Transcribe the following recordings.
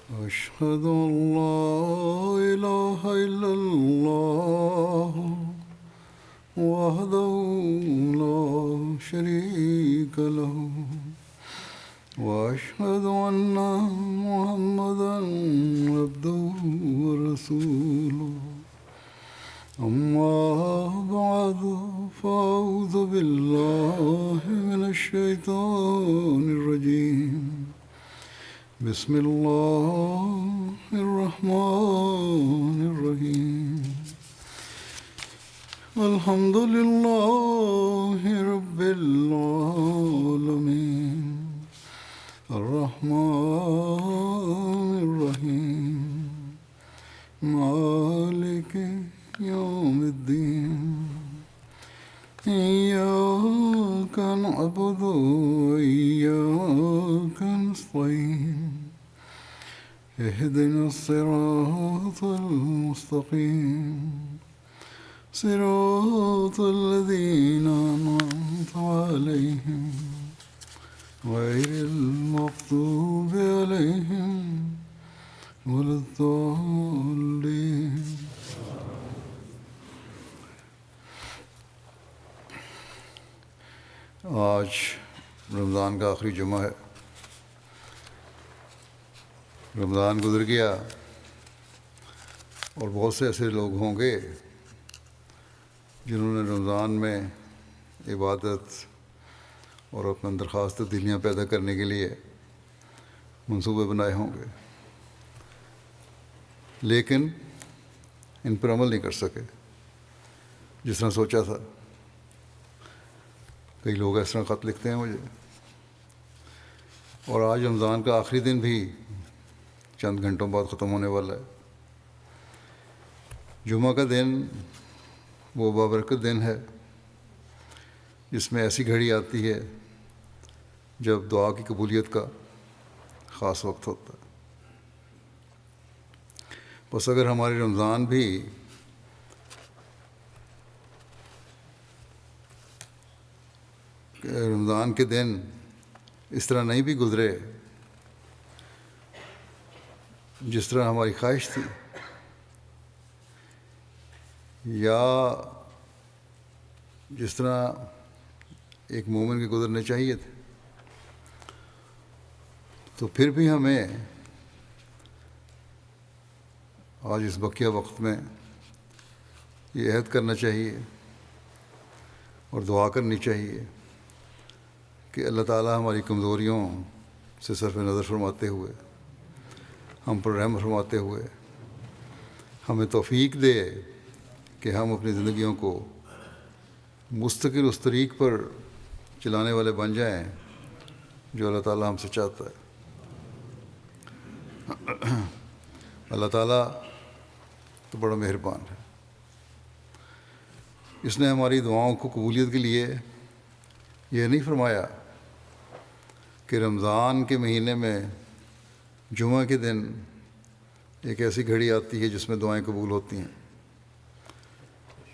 أشهد أن لا إله إلا الله وحده لا شريك له وأشهد أن محمدا عبده ورسوله أما بعد فأعوذ بالله من الشيطان الرجيم بسم الله الرحمن الرحيم الحمد لله رب العالمين الرحمن الرحيم مالك يوم الدين إياك نعبد وإياك نستعين اهدنا الصراط المستقيم صراط الذين أنعمت عليهم غير المغضوب عليهم ولا الضالين. آج رمضان کا آخری جمعہ ہے. رمضان گزر گیا اور بہت سے ایسے لوگ ہوں گے جنہوں نے رمضان میں عبادت اور اپنے اندر خاص تبدیلیاں پیدا کرنے کے لیے منصوبے بنائے ہوں گے، لیکن ان پر عمل نہیں کر سکے جس طرح سوچا تھا. کئی لوگ اس طرح خط لکھتے ہیں مجھے. اور آج رمضان کا آخری دن بھی چند گھنٹوں بعد ختم ہونے والا ہے. جمعہ کا دن وہ بابرکت دن ہے جس میں ایسی گھڑی آتی ہے جب دعا کی قبولیت کا خاص وقت ہوتا ہے. بس اگر ہمارے رمضان بھی رمضان کے دن اس طرح نہیں بھی گزرے جس طرح ہماری خواہش تھی، یا جس طرح ایک مومن کے گزرنے چاہیے تھے، تو پھر بھی ہمیں آج اس بقیہ وقت میں یہ عہد کرنا چاہیے اور دعا کرنی چاہیے کہ اللہ تعالیٰ ہماری کمزوریوں سے صرف نظر فرماتے ہوئے، ہم پر رحم فرماتے ہوئے ہمیں توفیق دے کہ ہم اپنی زندگیوں کو مستقل اس طریق پر چلانے والے بن جائیں جو اللہ تعالیٰ ہم سے چاہتا ہے. اللہ تعالیٰ تو بڑا مہربان ہے. اس نے ہماری دعاؤں کو قبولیت کے لیے یہ نہیں فرمایا کہ رمضان کے مہینے میں جمعہ کے دن ایک ایسی گھڑی آتی ہے جس میں دعائیں قبول ہوتی ہیں،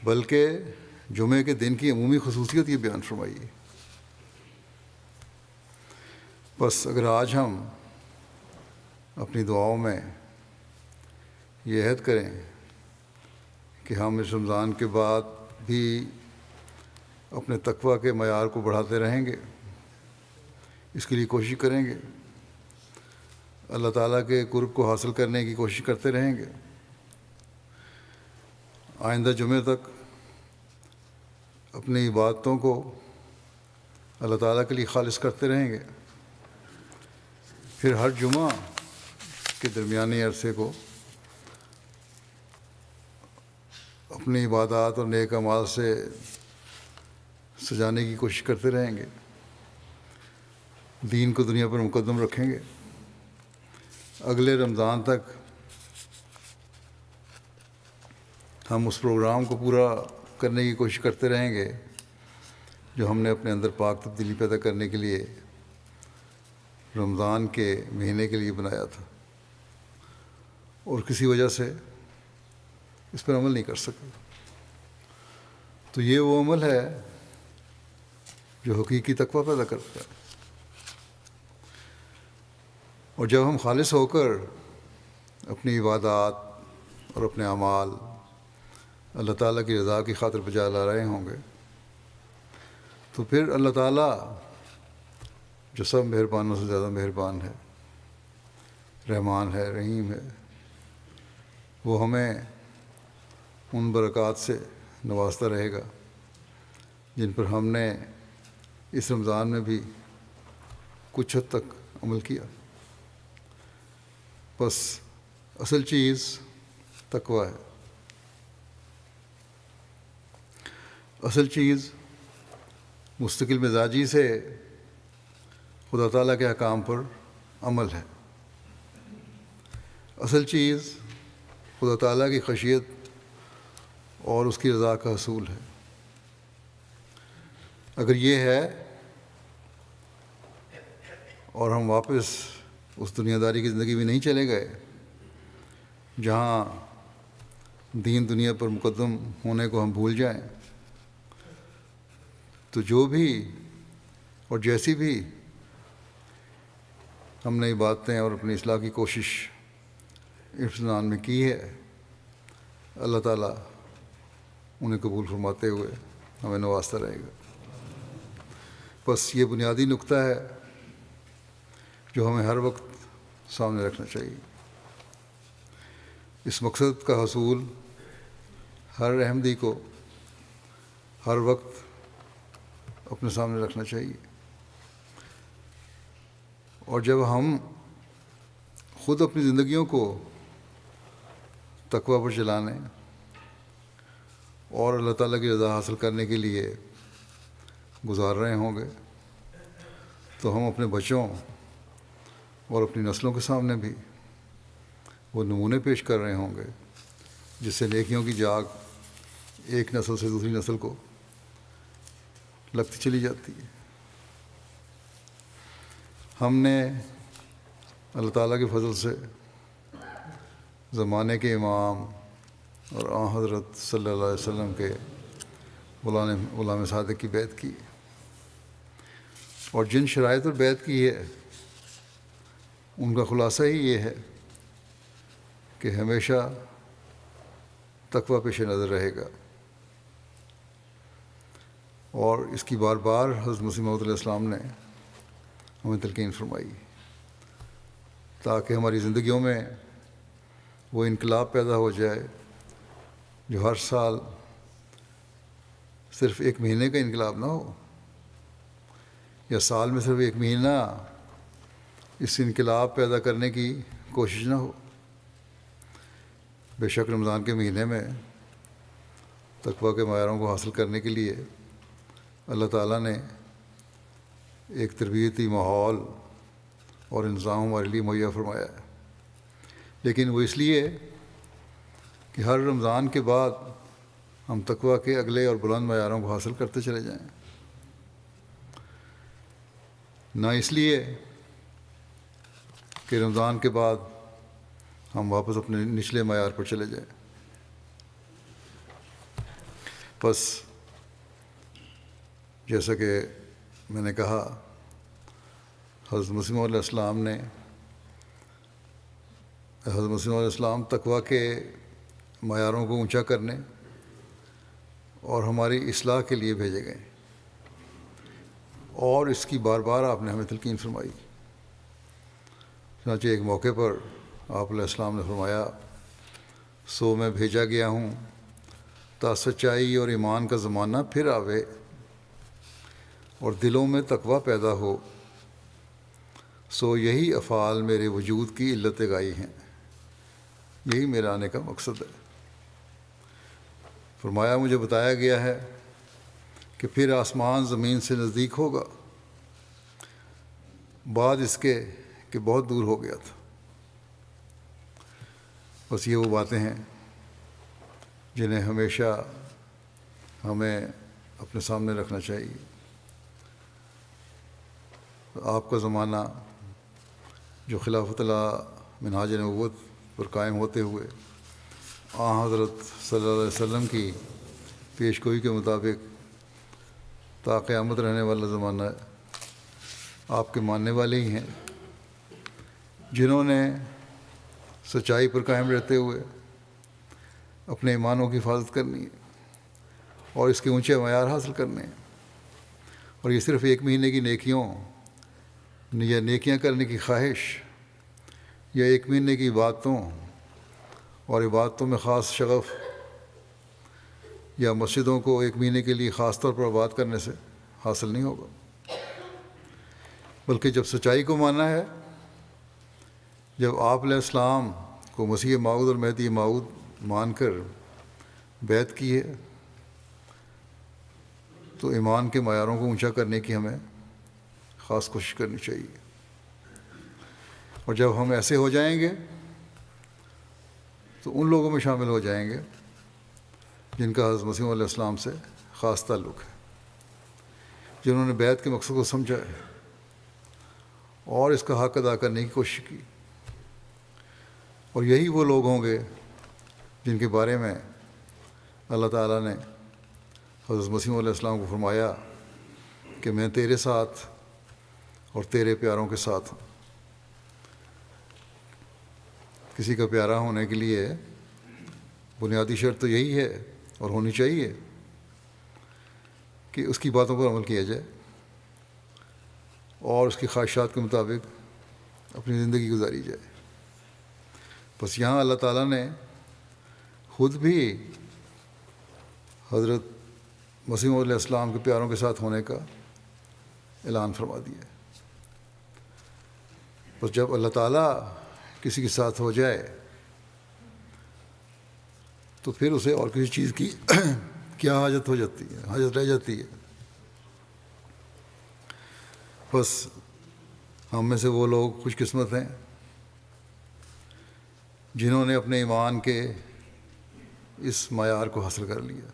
بلکہ جمعے کے دن کی عمومی خصوصیت یہ بیان فرمائی ہے. بس اگر آج ہم اپنی دعاؤں میں یہ عہد کریں کہ ہم اس رمضان کے بعد بھی اپنے تقویٰ کے معیار کو بڑھاتے رہیں گے، اس کے لیے کوشش کریں گے، اللہ تعالیٰ کے قرب کو حاصل کرنے کی کوشش کرتے رہیں گے، آئندہ جمعے تک اپنی عبادتوں کو اللہ تعالیٰ کے لیے خالص کرتے رہیں گے، پھر ہر جمعہ کے درمیانی عرصے کو اپنی عبادات اور نیک اعمال سے سجانے کی کوشش کرتے رہیں گے، دین کو دنیا پر مقدم رکھیں گے. اگلے رمضان تک ہم اس پروگرام کو پورا کرنے کی کوشش کرتے رہیں گے جو ہم نے اپنے اندر پاک تبدیلی پیدا کرنے کے لیے رمضان کے مہینے کے لیے بنایا تھا، اور کسی وجہ سے اس پر عمل نہیں کر سکے. تو یہ وہ عمل ہے جو حقیقی تقویٰ پیدا کرتا ہے. اور جب ہم خالص ہو کر اپنی عبادات اور اپنے اعمال اللہ تعالیٰ کی رضا کی خاطر بجا لا رہے ہوں گے، تو پھر اللہ تعالیٰ جو سب مہربانوں سے زیادہ مہربان ہے، رحمان ہے، رحیم ہے، وہ ہمیں ان برکات سے نوازتا رہے گا جن پر ہم نے اس رمضان میں بھی کچھ حد تک عمل کیا۔ بس اصل چیز تقویٰ ہے، اصل چیز مستقل مزاجی سے خدا تعالیٰ کے احکام پر عمل ہے، اصل چیز خدا تعالیٰ کی خشیت اور اس کی رضا کا حصول ہے۔ اگر یہ ہے اور ہم واپس اس دنیا داری کی زندگی میں نہیں چلے گئے جہاں دین دنیا پر مقدم ہونے کو ہم بھول جائیں، تو جو بھی اور جیسی بھی ہم نے باتیں اور اپنی اصلاح کی کوشش اس رمضان میں کی ہے، اللہ تعالیٰ انہیں قبول فرماتے ہوئے ہمیں نوازتا رہے گا۔ بس یہ بنیادی نقطہ ہے جو ہمیں ہر وقت سامنے رکھنا چاہیے۔ اس مقصد کا حصول ہر احمدی کو ہر وقت اپنے سامنے رکھنا چاہیے، اور جب ہم خود اپنی زندگیوں کو تقویٰ پر چلانے اور اللہ تعالیٰ کی رضا حاصل کرنے کے لیے گزار رہے ہوں گے، تو ہم اپنے بچوں اور اپنی نسلوں کے سامنے بھی وہ نمونے پیش کر رہے ہوں گے جس سے نیکیوں کی جاگ ایک نسل سے دوسری نسل کو لگتی چلی جاتی ہے۔ ہم نے اللہ تعالیٰ کے فضل سے زمانے کے امام اور آن حضرت صلی اللہ علیہ وسلم کے غلام صادق کی بیعت کی، اور جن شرائط پر بیعت کی ہے ان کا خلاصہ ہی یہ ہے کہ ہمیشہ تقویٰ پیش نظر رہے گا، اور اس کی بار بار حضرت مسیح موعود علیہ السلام نے ہمیں تلقین فرمائی تاکہ ہماری زندگیوں میں وہ انقلاب پیدا ہو جائے جو ہر سال صرف ایک مہینے کا انقلاب نہ ہو، یا سال میں صرف ایک مہینہ اس انقلاب پیدا کرنے کی کوشش نہ ہو۔ بے شک رمضان کے مہینے میں تقویٰ کے معیاروں کو حاصل کرنے کے لیے اللہ تعالیٰ نے ایک تربیتی ماحول اور انظام ہمارے لیے مہیا فرمایا ہے، لیکن وہ اس لیے کہ ہر رمضان کے بعد ہم تقویٰ کے اگلے اور بلند معیاروں کو حاصل کرتے چلے جائیں، نہ اس لیے کہ رمضان کے بعد ہم واپس اپنے نچلے معیار پر چلے جائیں۔ بس جیسا کہ میں نے کہا، حضرت مسیح علیہ السلام نے حضرت مسیح علیہ السلام تقویٰ کے معیاروں کو اونچا کرنے اور ہماری اصلاح کے لیے بھیجے گئے، اور اس کی بار بار آپ نے ہمیں تلقین فرمائی۔ چنانچہ ایک موقع پر آپ علیہ السلام نے فرمایا، سو میں بھیجا گیا ہوں تا سچائی اور ایمان کا زمانہ پھر آوے اور دلوں میں تقویٰ پیدا ہو، سو یہی افعال میرے وجود کی علت گائی ہیں، یہی میرے آنے کا مقصد ہے۔ فرمایا، مجھے بتایا گیا ہے کہ پھر آسمان زمین سے نزدیک ہوگا، بعد اس کے کہ بہت دور ہو گیا تھا۔ بس یہ وہ باتیں ہیں جنہیں ہمیشہ ہمیں اپنے سامنے رکھنا چاہیے۔ آپ کا زمانہ جو خلافت اللہ منہاج نبوت پر قائم ہوتے ہوئے آن حضرت صلی اللہ علیہ وسلم کی پیش گوئی کے مطابق تا قیامت رہنے والا زمانہ ہے، آپ کے ماننے والے ہی ہیں جنہوں نے سچائی پر قائم رہتے ہوئے اپنے ایمانوں کی حفاظت کرنی ہے اور اس کے اونچے معیار حاصل کرنے ہیں۔ اور یہ صرف ایک مہینے کی نیکیوں یا نیکیاں کرنے کی خواہش یا ایک مہینے کی عبادتوں اور عبادتوں میں خاص شغف یا مسجدوں کو ایک مہینے کے لیے خاص طور پر آباد کرنے سے حاصل نہیں ہوگا، بلکہ جب سچائی کو ماننا ہے، جب آپ علیہ السلام کو مسیح موعود اور مہدی موعود مان کر بیعت کی ہے، تو ایمان کے معیاروں کو اونچا کرنے کی ہمیں خاص کوشش کرنی چاہیے۔ اور جب ہم ایسے ہو جائیں گے تو ان لوگوں میں شامل ہو جائیں گے جن کا حضرت مسیح علیہ السلام سے خاص تعلق ہے، جنہوں نے بیعت کے مقصد کو سمجھا ہے اور اس کا حق ادا کرنے کی کوشش کی۔ اور یہی وہ لوگ ہوں گے جن کے بارے میں اللہ تعالیٰ نے حضرت مسیح علیہ السلام کو فرمایا کہ میں تیرے ساتھ اور تیرے پیاروں کے ساتھ ہوں۔ کسی کا پیارا ہونے کے لیے بنیادی شرط تو یہی ہے اور ہونی چاہیے کہ اس کی باتوں پر عمل کیا جائے اور اس کی خواہشات کے مطابق اپنی زندگی گزاری جائے۔ بس یہاں اللہ تعالیٰ نے خود بھی حضرت مسیح علیہ السلام کے پیاروں کے ساتھ ہونے کا اعلان فرما دیا ہے۔ بس جب اللہ تعالیٰ کسی کے ساتھ ہو جائے تو پھر اسے اور کسی چیز کی کیا حاجت ہو جاتی ہے، حاجت رہ جاتی ہے۔ بس ہم میں سے وہ لوگ خوش قسمت ہیں جنہوں نے اپنے ایمان کے اس معیار کو حاصل کر لیا،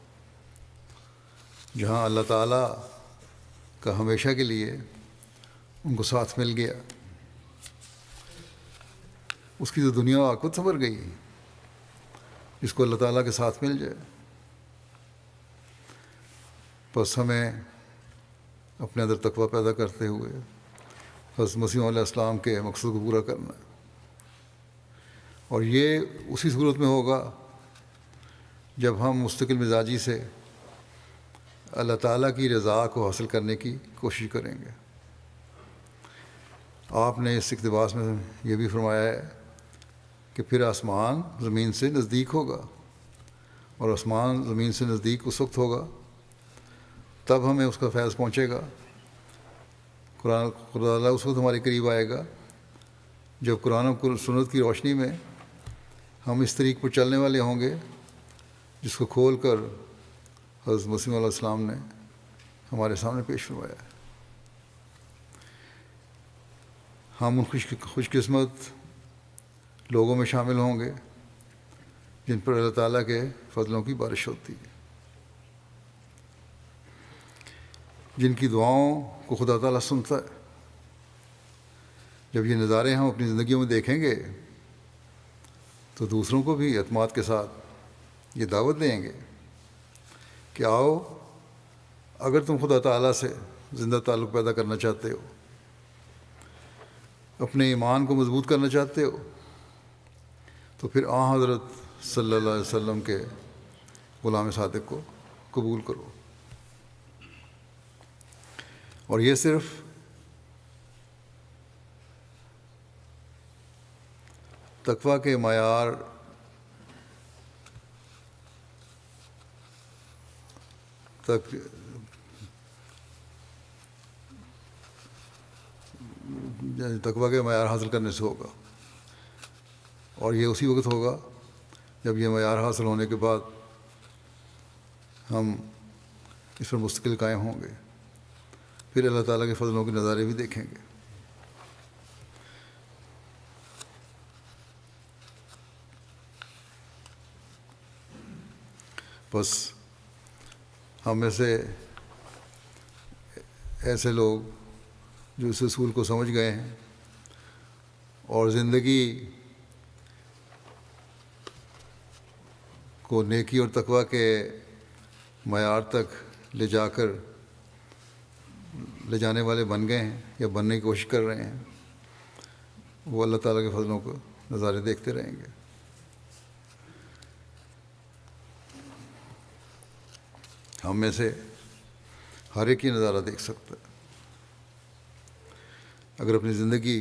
جہاں اللہ تعالیٰ کا ہمیشہ کے لیے ان کو ساتھ مل گیا۔ اس کی تو دنیا و آخرت سنور گئی جس کو اللہ تعالیٰ کے ساتھ مل جائے۔ بس ہمیں اپنے اندر تقویٰ پیدا کرتے ہوئے حضرت مسیح علیہ السلام کے مقصد کو پورا کرنا ہے، اور یہ اسی صورت میں ہوگا جب ہم مستقل مزاجی سے اللہ تعالیٰ کی رضا کو حاصل کرنے کی کوشش کریں گے۔ آپ نے اس اقتباس میں یہ بھی فرمایا ہے کہ پھر آسمان زمین سے نزدیک ہوگا، اور آسمان زمین سے نزدیک اس وقت ہوگا تب ہمیں اس کا فیض پہنچے گا۔ خدا تعالیٰ اس وقت ہمارے قریب آئے گا جب قرآن و سنت کی روشنی میں ہم اس طریق پر چلنے والے ہوں گے جس کو کھول کر حضرت مسیح علیہ السلام نے ہمارے سامنے پیش فرمایا ہے۔ ہم ان خوش قسمت لوگوں میں شامل ہوں گے جن پر اللہ تعالیٰ کے فضلوں کی بارش ہوتی ہے، جن کی دعاؤں کو خدا تعالیٰ سنتا ہے۔ جب یہ نظارے ہم اپنی زندگیوں میں دیکھیں گے تو دوسروں کو بھی اعتماد کے ساتھ یہ دعوت دیں گے کہ آؤ، اگر تم خدا تعالیٰ سے زندہ تعلق پیدا کرنا چاہتے ہو، اپنے ایمان کو مضبوط کرنا چاہتے ہو، تو پھر حضرت صلی اللہ علیہ وسلم کے غلام صادق کو قبول کرو۔ اور یہ صرف تقویٰ کے معیار تک تقویٰ کے معیار حاصل کرنے سے ہوگا، اور یہ اسی وقت ہوگا جب یہ معیار حاصل ہونے کے بعد ہم اس پر مستقل قائم ہوں گے، پھر اللہ تعالیٰ کے فضلوں کے نظارے بھی دیکھیں گے۔ بس ہم میں سے ایسے لوگ جو اس اصول کو سمجھ گئے ہیں اور زندگی کو نیکی اور تقویٰ کے معیار تک لے جانے والے بن گئے ہیں یا بننے کی کوشش کر رہے ہیں، وہ اللہ تعالیٰ کے فضلوں کو نظارے دیکھتے رہیں گے۔ ہم میں سے ہر ایک ہی نظارہ دیکھ سکتا ہے اگر اپنی زندگی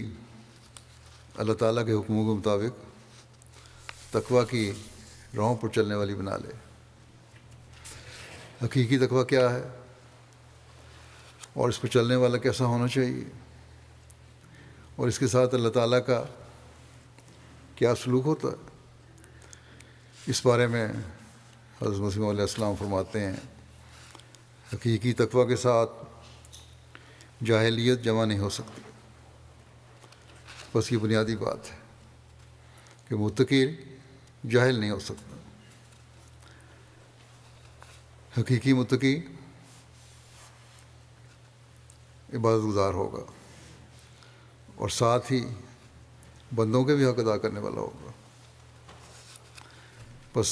اللہ تعالیٰ کے حکموں کے مطابق تقویٰ کی راہوں پر چلنے والی بنا لے۔ حقیقی تقویٰ کیا ہے اور اس پر چلنے والا کیسا ہونا چاہیے، اور اس کے ساتھ اللہ تعالیٰ کا کیا سلوک ہوتا ہے، اس بارے میں حضرت مسیح علیہ السلام فرماتے ہیں حقیقی تقویٰ کے ساتھ جاہلیت جمع نہیں ہو سکتی۔ بس یہ بنیادی بات ہے کہ متقی جاہل نہیں ہو سکتا۔ حقیقی متقی عبادت گزار ہوگا اور ساتھ ہی بندوں کے بھی حق ادا کرنے والا ہوگا۔ بس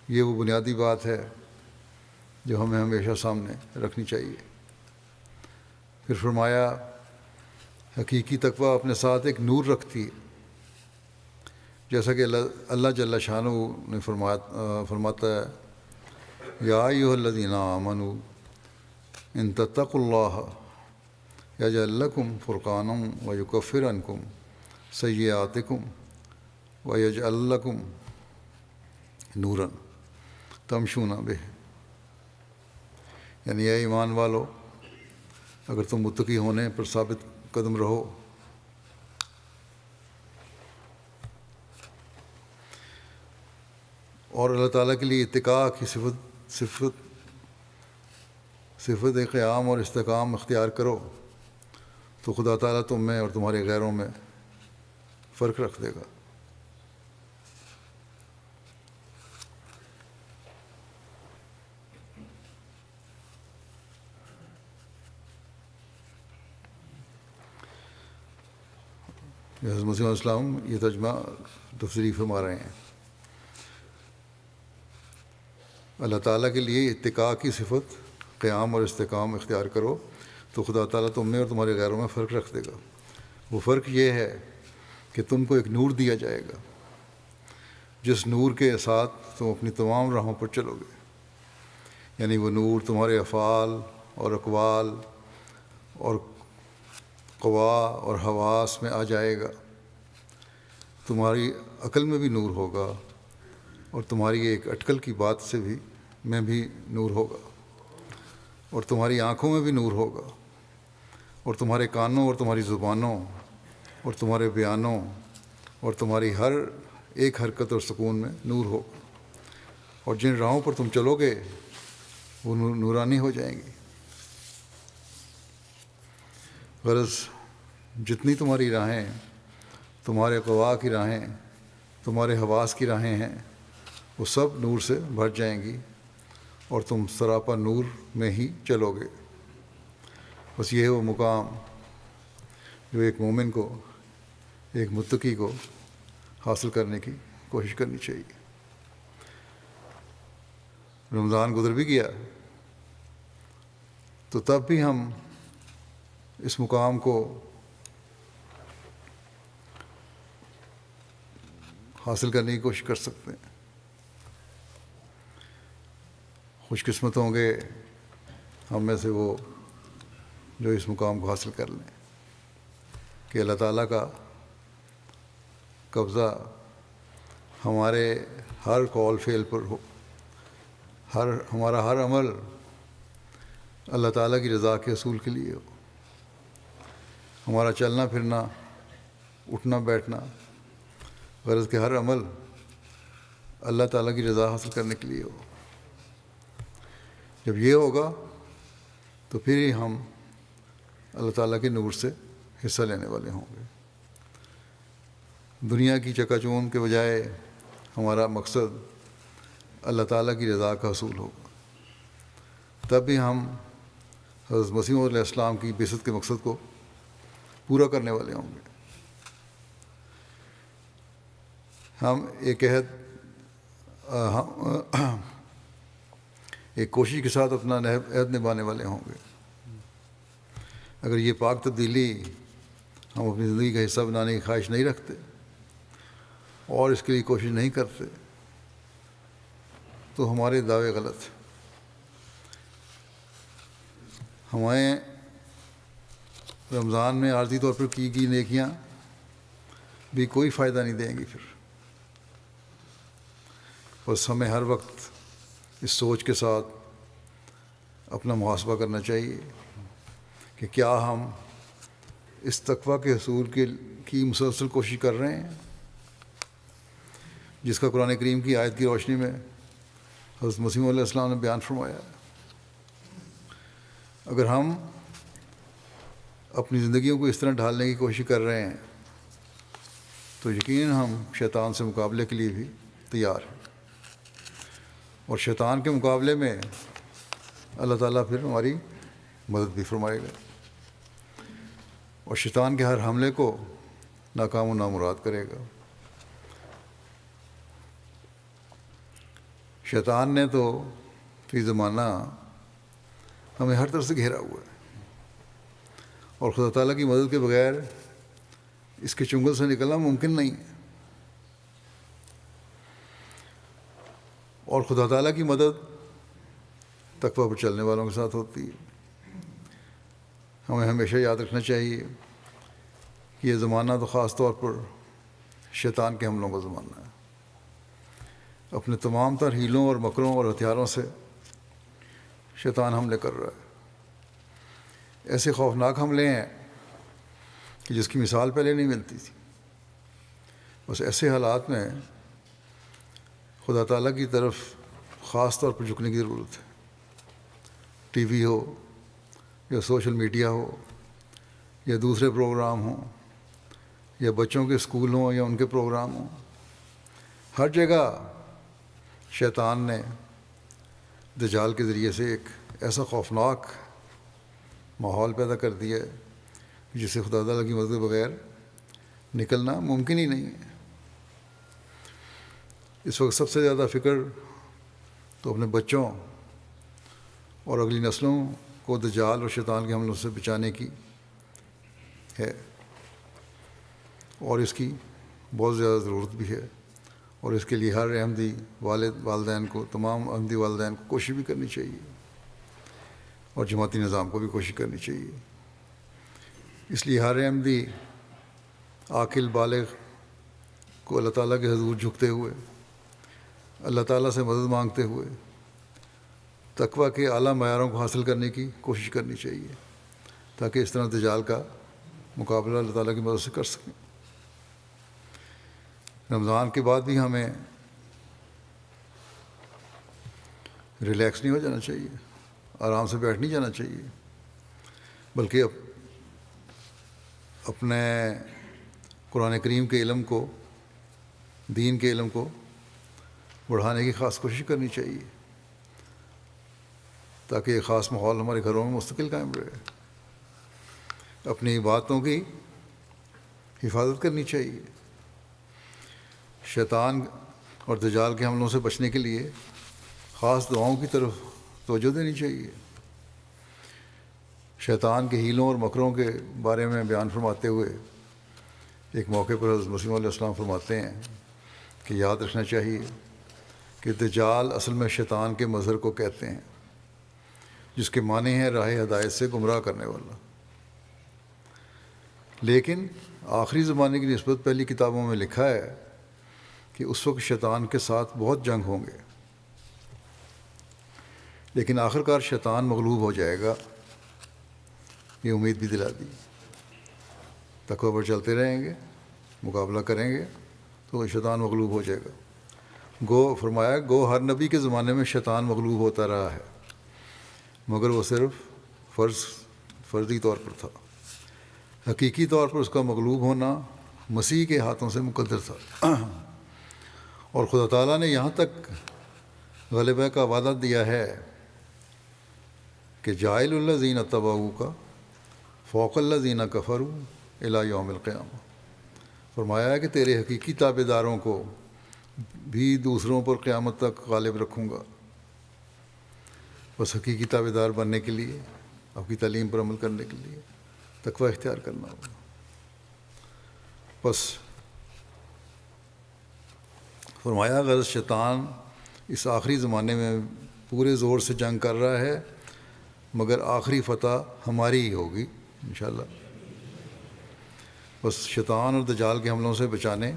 یہ وہ بنیادی بات ہے جو ہمیں ہمیشہ سامنے رکھنی چاہیے۔ پھر فرمایا حقیقی تقویٰ اپنے ساتھ ایک نور رکھتی ہے، جیسا کہ اللہ جل شانہ نے فرماتا ہے یا ایھا الذین آمنوا ان تتقوا اللہ یجعل لکم فرقانا ویکفر عنکم سیئاتکم ویجعل لکم نورا تمشون بہ، یعنی اے ایمان والو، اگر تم متقی ہونے پر ثابت قدم رہو اور اللہ تعالیٰ کے لیے اتقاء کی صفت قیام اور استقام اختیار کرو تو خدا تعالیٰ تم میں اور تمہارے غیروں میں فرق رکھ دے گا۔ حضرت مسیح علیہ السلام یہ ترجمہ تفسیری فرما رہے ہیں، اللہ تعالیٰ کے لیے اتقاء کی صفت قیام اور استقام اختیار کرو تو خدا تعالیٰ تم میں اور تمہارے غیروں میں فرق رکھ دے گا۔ وہ فرق یہ ہے کہ تم کو ایک نور دیا جائے گا جس نور کے ساتھ تم اپنی تمام راہوں پر چلو گے، یعنی وہ نور تمہارے افعال اور اقوال اور قوا اور حواس میں آ جائے گا، تمہاری عقل میں بھی نور ہوگا اور تمہاری ایک اٹکل کی بات سے بھی نور ہوگا، اور تمہاری آنکھوں میں بھی نور ہوگا، اور تمہارے کانوں اور تمہاری زبانوں اور تمہارے بیانوں اور تمہاری ہر ایک حرکت اور سکون میں نور ہوگا، اور جن راہوں پر تم چلو گے وہ نورانی ہو جائیں گی۔ غرض جتنی تمہاری راہیں، تمہارے قوا کی راہیں، تمہارے حواس کی راہیں ہیں، وہ سب نور سے بھر جائیں گی اور تم سراپا نور میں ہی چلو گے۔ بس یہ ہے وہ مقام جو ایک مومن کو، ایک متقی کو حاصل کرنے کی کوشش کرنی چاہیے۔ رمضان گزر بھی گیا تو تب بھی ہم اس مقام کو حاصل کرنے کی کوشش کر سکتے ہیں۔ خوش قسمت ہوں گے ہم میں سے وہ جو اس مقام کو حاصل کر لیں کہ اللہ تعالیٰ کا قبضہ ہمارے ہر قول فعل پر ہو، ہمارا ہر عمل اللہ تعالیٰ کی رضا کے اصول کے لیے ہو، ہمارا چلنا پھرنا، اٹھنا بیٹھنا، غرض کہ ہر عمل اللہ تعالیٰ کی رضا حاصل کرنے کے لیے ہو۔ جب یہ ہوگا تو پھر ہی ہم اللہ تعالیٰ کے نور سے حصہ لینے والے ہوں گے۔ دنیا کی چکا چوند کے بجائے ہمارا مقصد اللہ تعالیٰ کی رضا کا حصول ہوگا، تب بھی ہم حضرت مسیح علیہ السلام کی بعثت کے مقصد کو پورا کرنے والے ہوں گے۔ ہم ایک کوشش کے ساتھ اپنا عہد نبھانے والے ہوں گے۔ اگر یہ پاک تبدیلی ہم اپنی زندگی کا حصہ بنانے کی خواہش نہیں رکھتے اور اس کے لیے کوشش نہیں کرتے تو ہمارے دعوے غلط ہیں. ہمیں رمضان میں عارضی طور پر کی گئی نیکیاں بھی کوئی فائدہ نہیں دیں گی پھر. بس ہمیں ہر وقت اس سوچ کے ساتھ اپنا محاسبہ کرنا چاہیے کہ کیا ہم اس تقویٰ کے حصول کی مسلسل کوشش کر رہے ہیں جس کا قرآن کریم کی آیت کی روشنی میں حضرت مسیح علیہ السلام نے بیان فرمایا ہے. اگر ہم اپنی زندگیوں کو اس طرح ڈھالنے کی کوشش کر رہے ہیں تو یقیناً ہم شیطان سے مقابلے کے لیے بھی تیار ہیں، اور شیطان کے مقابلے میں اللہ تعالیٰ پھر ہماری مدد بھی فرمائے گا، اور شیطان کے ہر حملے کو ناکام و نامراد کرے گا. شیطان نے تو فی زمانہ ہمیں ہر طرف سے گھیرا ہوا ہے، اور خدا تعالیٰ کی مدد کے بغیر اس کے چنگل سے نکلنا ممکن نہیں ہے. اور خدا تعالیٰ کی مدد تقویٰ پر چلنے والوں کے ساتھ ہوتی ہے. ہمیں ہمیشہ یاد رکھنا چاہیے کہ یہ زمانہ تو خاص طور پر شیطان کے حملوں کا زمانہ ہے. اپنے تمام تر ہیلوں اور مکروں اور ہتھیاروں سے شیطان حملے کر رہا ہے. ایسے خوفناک حملے ہیں کہ جس کی مثال پہلے نہیں ملتی تھی. بس ایسے حالات میں خدا تعالیٰ کی طرف خاص طور پر جھکنے کی ضرورت ہے. ٹی وی ہو یا سوشل میڈیا ہو یا دوسرے پروگرام ہوں یا بچوں کے اسکول ہوں یا ان کے پروگرام ہوں، ہر جگہ شیطان نے دجال کے ذریعے سے ایک ایسا خوفناک ماحول پیدا کر دیا ہے جس سے خدا تعالیٰ کی مدد کے بغیر نکلنا ممکن ہی نہیں ہے. اس وقت سب سے زیادہ فکر تو اپنے بچوں اور اگلی نسلوں کو دجال اور شیطان کے حملوں سے بچانے کی ہے، اور اس کی بہت زیادہ ضرورت بھی ہے. اور اس کے لیے ہر احمدی والدین کو، تمام احمدی والدین کو کوشش بھی کرنی چاہیے، اور جماعتی نظام کو بھی کوشش کرنی چاہیے. اس لیے ہر احمدی عاقل بالغ کو اللہ تعالیٰ کے حضور جھکتے ہوئے، اللہ تعالیٰ سے مدد مانگتے ہوئے تقویٰ کے اعلیٰ معیاروں کو حاصل کرنے کی کوشش کرنی چاہیے، تاکہ اس طرح دجال کا مقابلہ اللہ تعالیٰ کی مدد سے کر سکیں. رمضان کے بعد بھی ہمیں ریلیکس نہیں ہو جانا چاہیے، آرام سے بیٹھ نہیں جانا چاہیے، بلکہ اپنے قرآن کریم کے علم کو، دین کے علم کو بڑھانے کی خاص کوشش کرنی چاہیے، تاکہ ایک خاص ماحول ہمارے گھروں میں مستقل قائم رہے. اپنی باتوں کی حفاظت کرنی چاہیے. شیطان اور دجال کے حملوں سے بچنے کے لیے خاص دعاؤں کی طرف توجہ دینی چاہیے. شیطان کے ہیلوں اور مکروں کے بارے میں بیان فرماتے ہوئے ایک موقع پر حضرت مسیح علیہ السلام فرماتے ہیں کہ یاد رکھنا چاہیے کہ دجال اصل میں شیطان کے مظہر کو کہتے ہیں، جس کے معنی ہے راہ ہدایت سے گمراہ کرنے والا. لیکن آخری زمانے کی نسبت پہلی کتابوں میں لکھا ہے کہ اس وقت شیطان کے ساتھ بہت جنگ ہوں گے، لیکن آخرکار شیطان مغلوب ہو جائے گا. یہ امید بھی دلا دی. تقویٰ پر چلتے رہیں گے، مقابلہ کریں گے تو شیطان مغلوب ہو جائے گا. فرمایا ہر نبی کے زمانے میں شیطان مغلوب ہوتا رہا ہے، مگر وہ صرف فرضی طور پر تھا. حقیقی طور پر اس کا مغلوب ہونا مسیح کے ہاتھوں سے مقدر تھا، اور خدا تعالیٰ نے یہاں تک غلبہ کا وعدہ دیا ہے کہ جاعل الذین اتبعوا کا فوق الذین کفروا الی یوم القیامہ. فرمایا ہے کہ تیرے حقیقی تابع داروں کو بھی دوسروں پر قیامت تک غالب رکھوں گا. بس حقیقی تابع دار بننے کے لیے، آپ کی تعلیم پر عمل کرنے کے لیے تقویٰ اختیار کرنا ہوگا. بس فرمایا غرض شیطان اس آخری زمانے میں پورے زور سے جنگ کر رہا ہے، مگر آخری فتح ہماری ہی ہوگی انشاءاللہ۔ بس شیطان اور دجال کے حملوں سے بچانے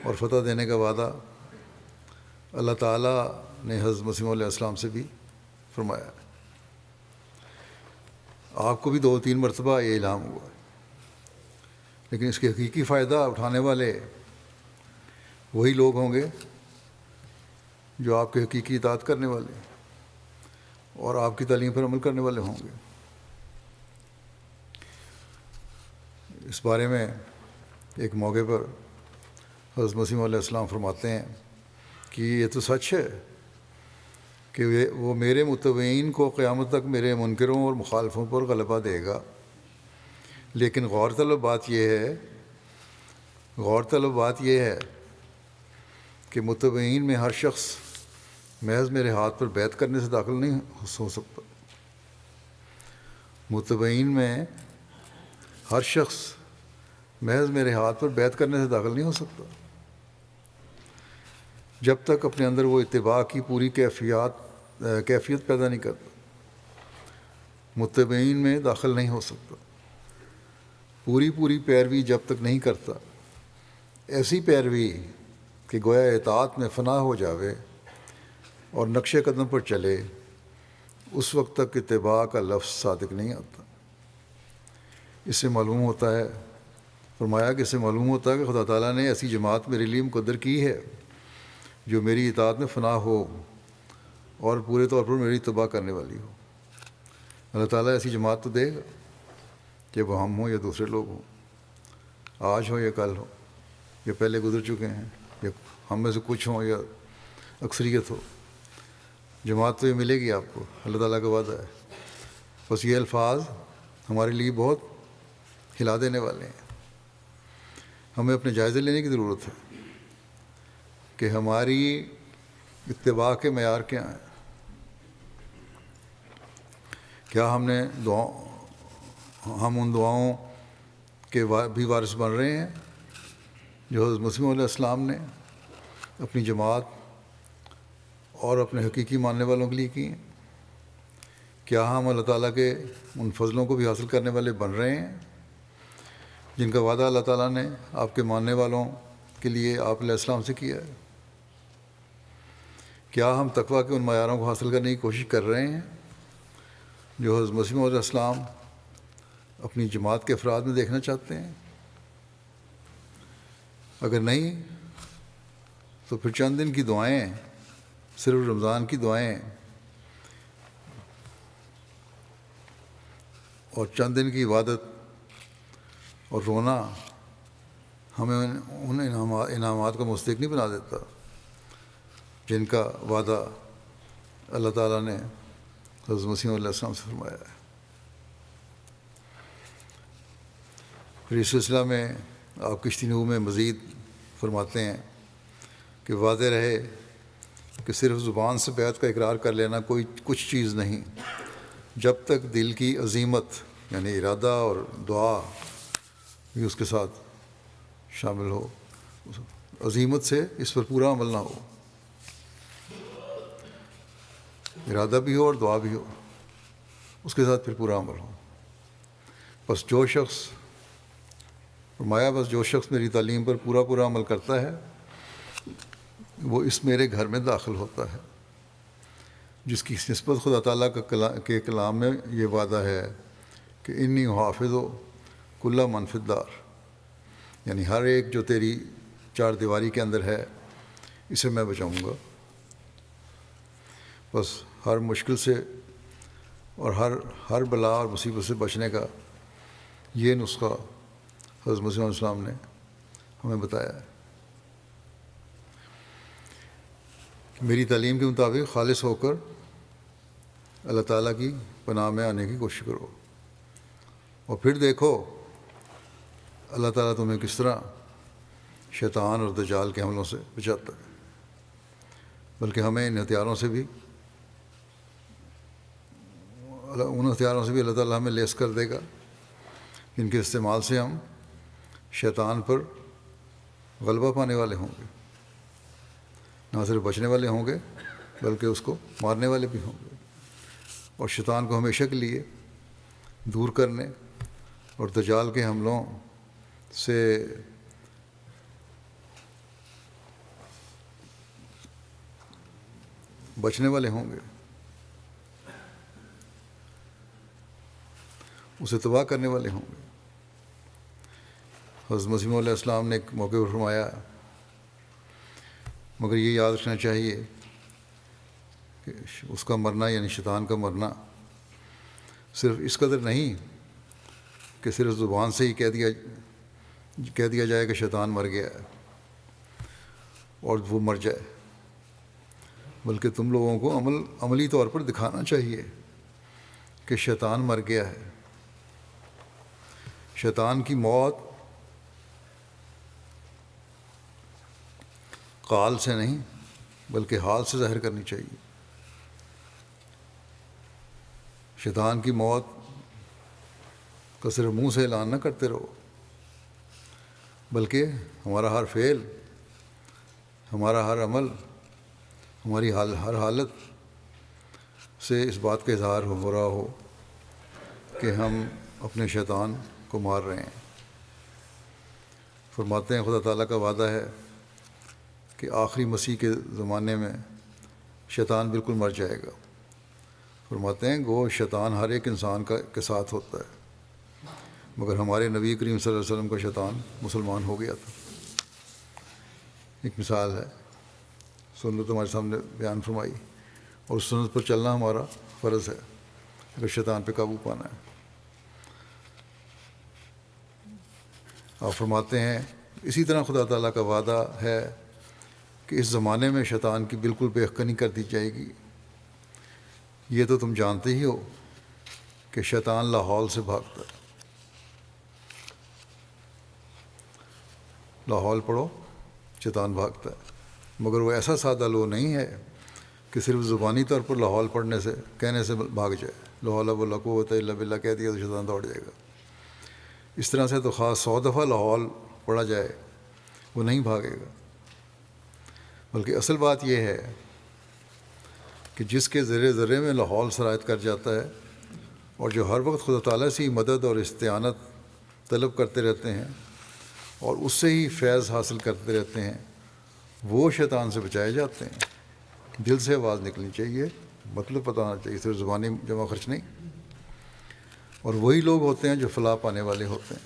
اور فتح دینے کا وعدہ اللہ تعالیٰ نے حضرت مسیح علیہ السلام سے بھی فرمایا ہے۔ آپ کو بھی 2-3 مرتبہ یہ الہام ہوا ہے، لیکن اس کے حقیقی فائدہ اٹھانے والے وہی لوگ ہوں گے جو آپ کے حقیقی اطاعت کرنے والے اور آپ کی تعلیم پر عمل کرنے والے ہوں گے۔ اس بارے میں ایک موقع پر حضرت مسیح علیہ السلام فرماتے ہیں کہ یہ تو سچ ہے کہ وہ میرے متبعین کو قیامت تک میرے منکروں اور مخالفوں پر غلبہ دے گا، لیکن غور طلب بات یہ ہے کہ متبعین میں ہر شخص محض میرے ہاتھ پر بیعت کرنے سے داخل نہیں ہو سکتا۔ متبعین میں ہر شخص محض میرے ہاتھ پر بیعت کرنے سے داخل نہیں ہو سکتا جب تک اپنے اندر وہ اتباع کی پوری کیفیت پیدا نہیں کرتا۔ متبعین میں داخل نہیں ہو سکتا پوری پیروی جب تک نہیں کرتا، ایسی پیروی کہ گویا اطاعت میں فنا ہو جاوے اور نقش قدم پر چلے، اس وقت تک اتباع کا لفظ صادق نہیں آتا۔ اس سے معلوم ہوتا ہے، فرمایا کہ اس سے معلوم ہوتا ہے کہ خدا تعالیٰ نے ایسی جماعت میرے لیے مقدر کی ہے جو میری اطاعت میں فنا ہو اور پورے طور پر میری اتباع کرنے والی ہو۔ اللہ تعالیٰ ایسی جماعت تو دے گا کہ وہ ہم ہوں یا دوسرے لوگ ہوں، آج ہو یا کل ہو، یا پہلے گزر چکے ہیں، یا ہم میں سے کچھ ہوں یا اکثریت ہو، جماعت تو یہ ملے گی آپ کو، اللہ تعالیٰ کا وعدہ ہے۔ بس یہ الفاظ ہمارے لیے بہت ہلا دینے والے ہیں۔ ہمیں اپنے جائزے لینے کی ضرورت ہے کہ ہماری اتباع کے معیار کیا ہیں۔ کیا ہم ان دعاؤں کے بھی وارث بن رہے ہیں جو حضرت مسیح علیہ السلام نے اپنی جماعت اور اپنے حقیقی ماننے والوں کے لیے کی ہیں؟ کیا ہم اللہ تعالیٰ کے ان فضلوں کو بھی حاصل کرنے والے بن رہے ہیں جن کا وعدہ اللہ تعالیٰ نے آپ کے ماننے والوں کے لیے آپ علیہ السلام سے کیا ہے؟ کیا ہم تقویٰ کے ان معیاروں کو حاصل کرنے کی کوشش کر رہے ہیں جو حضرت مسیح علیہ السلام اپنی جماعت کے افراد میں دیکھنا چاہتے ہیں؟ اگر نہیں تو پھر چند دن کی دعائیں، صرف رمضان کی دعائیں اور چند دن کی عبادت اور رونا ہمیں ان انعامات کا مستحق نہیں بنا دیتا جن کا وعدہ اللہ تعالیٰ نے حضرت مسیح علیہ السلام سے فرمایا ہے۔ پھر اس سلسلہ میں آپ کشتی نو میں مزید فرماتے ہیں کہ واضح رہے کہ صرف زبان سے بیعت کا اقرار کر لینا کچھ چیز نہیں، جب تک دل کی عزیمت یعنی ارادہ اور دعا بھی اس کے ساتھ شامل ہو، عزیمت سے اس پر پورا عمل نہ ہو، ارادہ بھی ہو اور دعا بھی ہو، اس کے ساتھ پھر پورا عمل ہو۔ بس جو شخص میری تعلیم پر پورا عمل کرتا ہے وہ اس میرے گھر میں داخل ہوتا ہے، جس کی نسبت خدا تعالیٰ کے کلام میں یہ وعدہ ہے کہ انی حافظ و کل من فی الدار، یعنی ہر ایک جو تیری چار دیواری کے اندر ہے اسے میں بچاؤں گا۔ بس ہر مشکل سے اور ہر بلا اور مصیبت سے بچنے کا یہ نسخہ حضرت مسیح علیہ السلام نے ہمیں بتایا ہے۔ میری تعلیم کے مطابق خالص ہو کر اللہ تعالیٰ کی پناہ میں آنے کی کوشش کرو، اور پھر دیکھو اللہ تعالیٰ تمہیں کس طرح شیطان اور دجال کے حملوں سے بچاتا ہے۔ بلکہ ہمیں ان ہتھیاروں سے بھی اللہ تعالیٰ ہمیں لیس کر دے گا جن کے استعمال سے ہم شیطان پر غلبہ پانے والے ہوں گے۔ نہ صرف بچنے والے ہوں گے بلکہ اس کو مارنے والے بھی ہوں گے، اور شیطان کو ہمیشہ کے لیے دور کرنے اور دجال کے حملوں سے بچنے والے ہوں گے، اسے تباہ کرنے والے ہوں گے۔ حضرت مسیح علیہ السلام نے ایک موقع پر فرمایا، مگر یہ یاد رکھنا چاہیے کہ اس کا مرنا یعنی شیطان کا مرنا صرف اس قدر نہیں کہ صرف زبان سے ہی کہہ دیا جائے کہ شیطان مر گیا ہے اور وہ مر جائے، بلکہ تم لوگوں کو عملی طور پر دکھانا چاہیے کہ شیطان مر گیا ہے۔ شیطان کی موت قال سے نہیں بلکہ حال سے ظاہر کرنی چاہیے۔ شیطان کی موت کا صرف منہ سے اعلان نہ کرتے رہو، بلکہ ہمارا ہر فعل، ہمارا ہر عمل، ہماری ہر حالت سے اس بات کا اظہار ہو رہا ہو کہ ہم اپنے شیطان کو مار رہے ہیں۔ فرماتے ہیں خدا تعالیٰ کا وعدہ ہے کہ آخری مسیح کے زمانے میں شیطان بالکل مر جائے گا۔ فرماتے ہیں گو شیطان ہر ایک انسان کے ساتھ ہوتا ہے، مگر ہمارے نبی کریم صلی اللہ علیہ وسلم کا شیطان مسلمان ہو گیا تھا۔ ایک مثال ہے، سنت ہمارے سامنے بیان فرمائی، اور اس سنت پر چلنا ہمارا فرض ہے اگر شیطان پہ قابو پانا ہے۔ آپ فرماتے ہیں اسی طرح خدا تعالیٰ کا وعدہ ہے کہ اس زمانے میں شیطان کی بالکل بے عقلی کر دی جائے گی۔ یہ تو تم جانتے ہی ہو کہ شیطان لاحول سے بھاگتا ہے۔ لاحول پڑھو، شیطان بھاگتا ہے، مگر وہ ایسا سادہ لو نہیں ہے کہ صرف زبانی طور پر لاحول پڑھنے سے کہنے سے بھاگ جائے، لا حول ولا قوۃ الا باللہ کہہ دیا تو شیطان دوڑ جائے گا۔ اس طرح سے تو خاص 100 دفعہ لاحول پڑھا جائے وہ نہیں بھاگے گا، بلکہ اصل بات یہ ہے کہ جس کے ذرے ذرے میں لاحول سرایت کر جاتا ہے اور جو ہر وقت خدا تعالیٰ سے ہی مدد اور استعانت طلب کرتے رہتے ہیں اور اس سے ہی فیض حاصل کرتے رہتے ہیں، وہ شیطان سے بچائے جاتے ہیں۔ دل سے آواز نکلنی چاہیے، مطلب پتہ ہونا چاہیے، صرف زبانی جمع خرچ نہیں۔ اور وہی لوگ ہوتے ہیں جو فلاح پانے والے ہوتے ہیں۔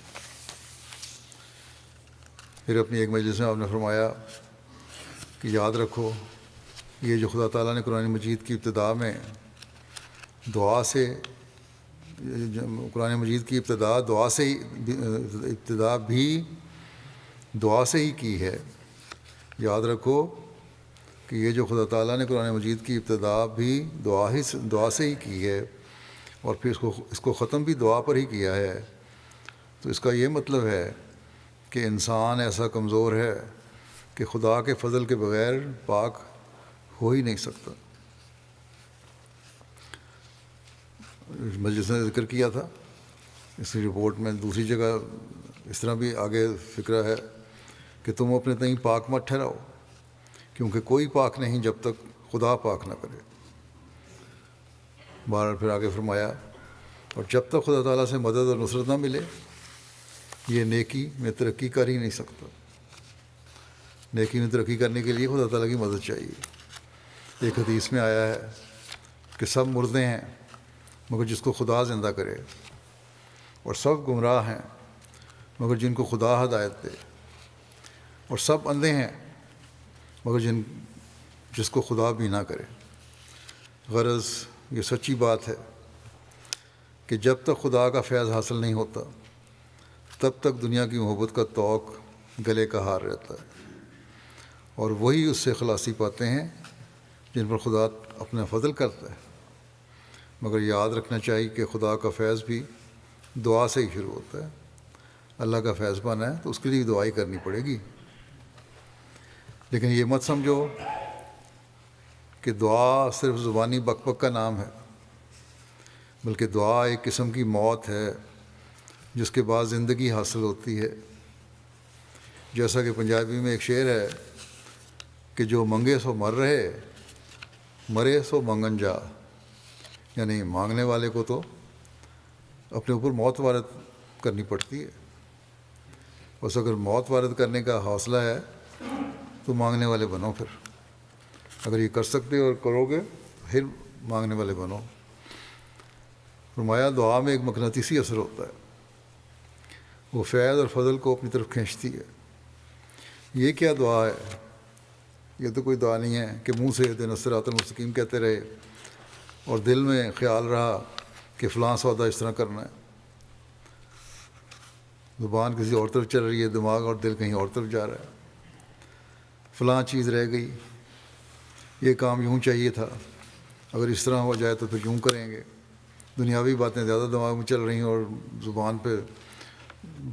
پھر اپنی ایک مجلس میں آپ نے فرمایا کہ یاد رکھو یہ جو خدا تعالیٰ نے قرآن مجید کی ابتدا میں دعا سے، قرآن مجید کی ابتدا بھی دعا سے ہی کی ہے۔ یاد رکھو کہ یہ جو خدا تعالیٰ نے قرآن مجید کی ابتدا بھی دعا سے ہی کی ہے، اور پھر اس کو ختم بھی دعا پر ہی کیا ہے، تو اس کا یہ مطلب ہے کہ انسان ایسا کمزور ہے کہ خدا کے فضل کے بغیر پاک ہو ہی نہیں سکتا۔ مجلس نے ذکر کیا تھا، اس رپورٹ میں دوسری جگہ اس طرح بھی آگے فکرہ ہے کہ تم اپنے تئیں پاک مت ٹھہراؤ، کیونکہ کوئی پاک نہیں جب تک خدا پاک نہ کرے۔ بہرحال پھر آگے فرمایا، اور جب تک خدا تعالیٰ سے مدد اور نصرت نہ ملے یہ نیکی میں ترقی کر ہی نہیں سکتا۔ نیکی میں ترقی کرنے کے لیے خدا تعالیٰ کی مدد چاہیے۔ ایک حدیث میں آیا ہے کہ سب مردے ہیں مگر جس کو خدا زندہ کرے، اور سب گمراہ ہیں مگر جن کو خدا ہدایت دے، اور سب اندھے ہیں مگر جس کو خدا بینا کرے۔ غرض یہ سچی بات ہے کہ جب تک خدا کا فیض حاصل نہیں ہوتا تب تک دنیا کی محبت کا توق گلے کا ہار رہتا ہے، اور وہی اس سے خلاصی پاتے ہیں جن پر خدا اپنا فضل کرتا ہے۔ مگر یاد رکھنا چاہیے کہ خدا کا فیض بھی دعا سے ہی شروع ہوتا ہے۔ اللہ کا فیض پانا ہے تو اس کے لیے دعائی کرنی پڑے گی، لیکن یہ مت سمجھو کہ دعا صرف زبانی بک بک کا نام ہے، بلکہ دعا ایک قسم کی موت ہے جس کے بعد زندگی حاصل ہوتی ہے۔ جیسا کہ پنجابی میں ایک شعر ہے کہ جو منگے سو مر رہے، مرے سو منگن جا، یعنی مانگنے والے کو تو اپنے اوپر موت وارد کرنی پڑتی ہے، بس اگر موت وارد کرنے کا حوصلہ ہے تو مانگنے والے بنو، پھر اگر یہ کر سکتے اور کرو گے پھر مانگنے والے بنو۔ فرمایا دعا میں ایک مقناطیسی اثر ہوتا ہے، وہ فیض اور فضل کو اپنی طرف کھینچتی ہے۔ یہ کیا دعا ہے؟ یہ تو کوئی دعا نہیں ہے کہ منہ سے اہدنا الصراط المستقیم کہتے رہے اور دل میں خیال رہا کہ فلاں سودا اس طرح کرنا ہے۔ زبان کسی اور طرف چل رہی ہے، دماغ اور دل کہیں اور طرف جا رہا ہے۔ فلاں چیز رہ گئی، یہ کام یوں چاہیے تھا، اگر اس طرح ہو جائے تو پھر یوں کریں گے۔ دنیاوی باتیں زیادہ دماغ میں چل رہی ہیں اور زبان پہ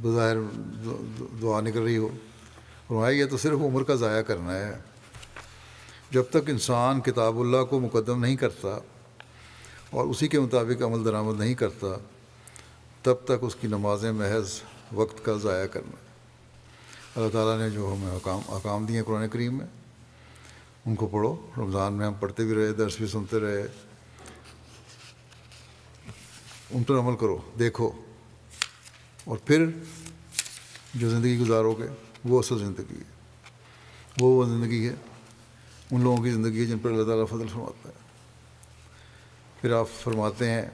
بظاہر دعا نکل رہی ہو۔ فرمایا یہ تو صرف عمر کا ضائع کرنا ہے۔ جب تک انسان کتاب اللہ کو مقدم نہیں کرتا اور اسی کے مطابق عمل درآمد نہیں کرتا، تب تک اس کی نمازیں محض وقت کا ضائع کرنا ہے۔ اللہ تعالیٰ نے جو ہمیں احکام دیے ہیں قرآن کریم میں، ان کو پڑھو۔ رمضان میں ہم پڑھتے بھی رہے، درس بھی سنتے رہے، ان پر عمل کرو، دیکھو، اور پھر جو زندگی گزارو گے وہ اصل زندگی ہے، وہ زندگی ہے ان لوگوں کی زندگی ہے جن پر اللہ تعالیٰ فضل فرماتا ہے۔ پھر آپ فرماتے ہیں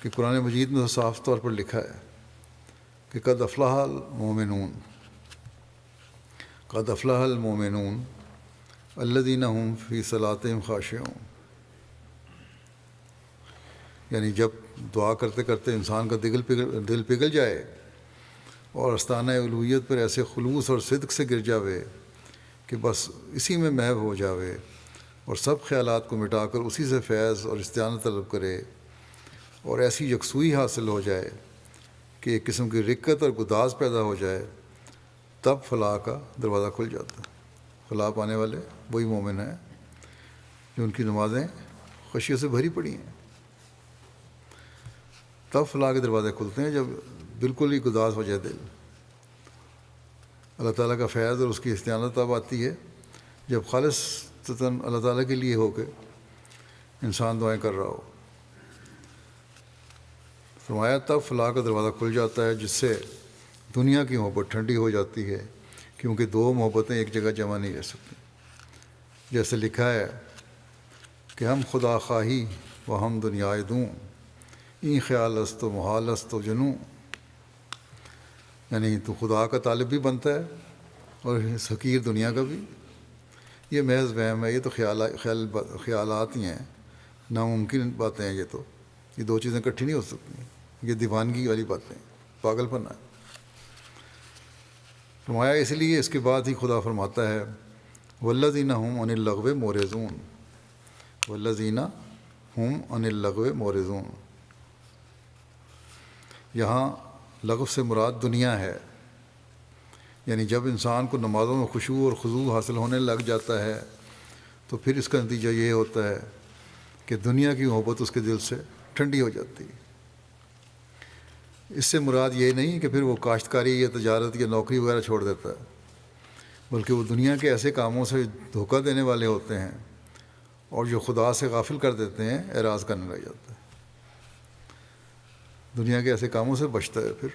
کہ قرآن مجید میں صاف طور پر لکھا ہے کہ قد افلح المؤمنون، قد افلح المؤمنون الذین هم فی صلاتہم خاشعون، یعنی جب دعا کرتے کرتے انسان کا دل پگھل جائے اور آستانہ الوہیت پر ایسے خلوص اور صدق سے گر جاوے کہ بس اسی میں محو ہو جاوے اور سب خیالات کو مٹا کر اسی سے فیض اور استعانت طلب کرے اور ایسی یکسوئی حاصل ہو جائے کہ ایک قسم کی رقت اور گداز پیدا ہو جائے، تب فلاح کا دروازہ کھل جاتا ہے۔ فلاح پانے والے وہی مومن ہیں جو ان کی نمازیں خشیت سے بھری پڑی ہیں۔ تب فلاح کے دروازے کھلتے ہیں جب بالکل ہی گداز ہو جائے دل۔ اللہ تعالیٰ کا فیض اور اس کی استعانت تب آتی ہے جب خالصتاً اللہ تعالیٰ کے لیے ہو کے انسان دعائیں کر رہا ہو۔ فرمایا تب فلاح کا دروازہ کھل جاتا ہے، جس سے دنیا کی محبت ٹھنڈی ہو جاتی ہے، کیونکہ دو محبتیں ایک جگہ جمع نہیں رہ سکتی۔ جیسے لکھا ہے کہ ہم خدا خواہی و ہم دنیائے دوں، این خیال است و محال است و جنوں، یعنی تو خدا کا طالب بھی بنتا ہے اور اس حقیر دنیا کا بھی۔ یہ محض وہم ہے، یہ تو خیالات ہی ہیں، ناممکن باتیں ہیں۔ یہ دو چیزیں اکٹھی نہیں ہو سکتی، یہ دیوانگی والی باتیں، پاگل پن ہے۔ فرمایا اس لیے اس کے بعد ہی خدا فرماتا ہے والذین هم عن اللغو معرضون، والذین هم عن اللغو معرضون۔ یہاں لغو سے مراد دنیا ہے، یعنی جب انسان کو نمازوں میں خشوع اور خضوع حاصل ہونے لگ جاتا ہے تو پھر اس کا نتیجہ یہ ہوتا ہے کہ دنیا کی محبت اس کے دل سے ٹھنڈی ہو جاتی ہے۔ اس سے مراد یہ نہیں کہ پھر وہ کاشتکاری یا تجارت یا نوکری وغیرہ چھوڑ دیتا ہے، بلکہ وہ دنیا کے ایسے کاموں سے دھوکہ دینے والے ہوتے ہیں اور جو خدا سے غافل کر دیتے ہیں، اعراض کرنے لگ جاتا ہے۔ دنیا کے ایسے کاموں سے بچتا ہے پھر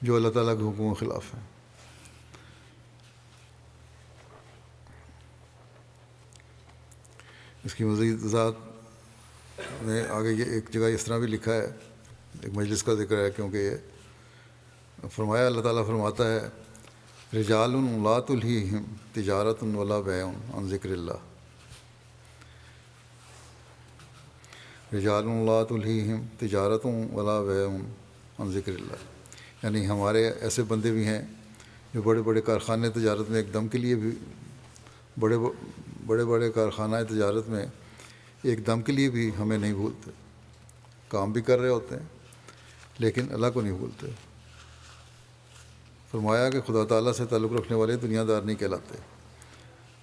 جو اللہ تعالیٰ کے حکموں کے خلاف ہیں۔ اس کی مزید وضاحت میں آگے یہ ایک جگہ اس طرح بھی لکھا ہے، ایک مجلس کا ذکر ہے کیونکہ یہ فرمایا، اللہ تعالیٰ فرماتا ہے رجال لا تلہیہم تجارت ولا بیع عن ذکر اللہ، رجال لا تلہیہم تجارت ولا بیع عن ذکر اللہ، یعنی ہمارے ایسے بندے بھی ہیں جو بڑے بڑے کارخانے تجارت میں ایک دم کے لیے بھی بڑے کارخانہ تجارت میں ایک دم کے لیے بھی ہمیں نہیں بھولتے، کام بھی کر رہے ہوتے ہیں لیکن اللہ کو نہیں بھولتے۔ فرمایا کہ خدا تعالیٰ سے تعلق رکھنے والے دنیا دار نہیں کہلاتے،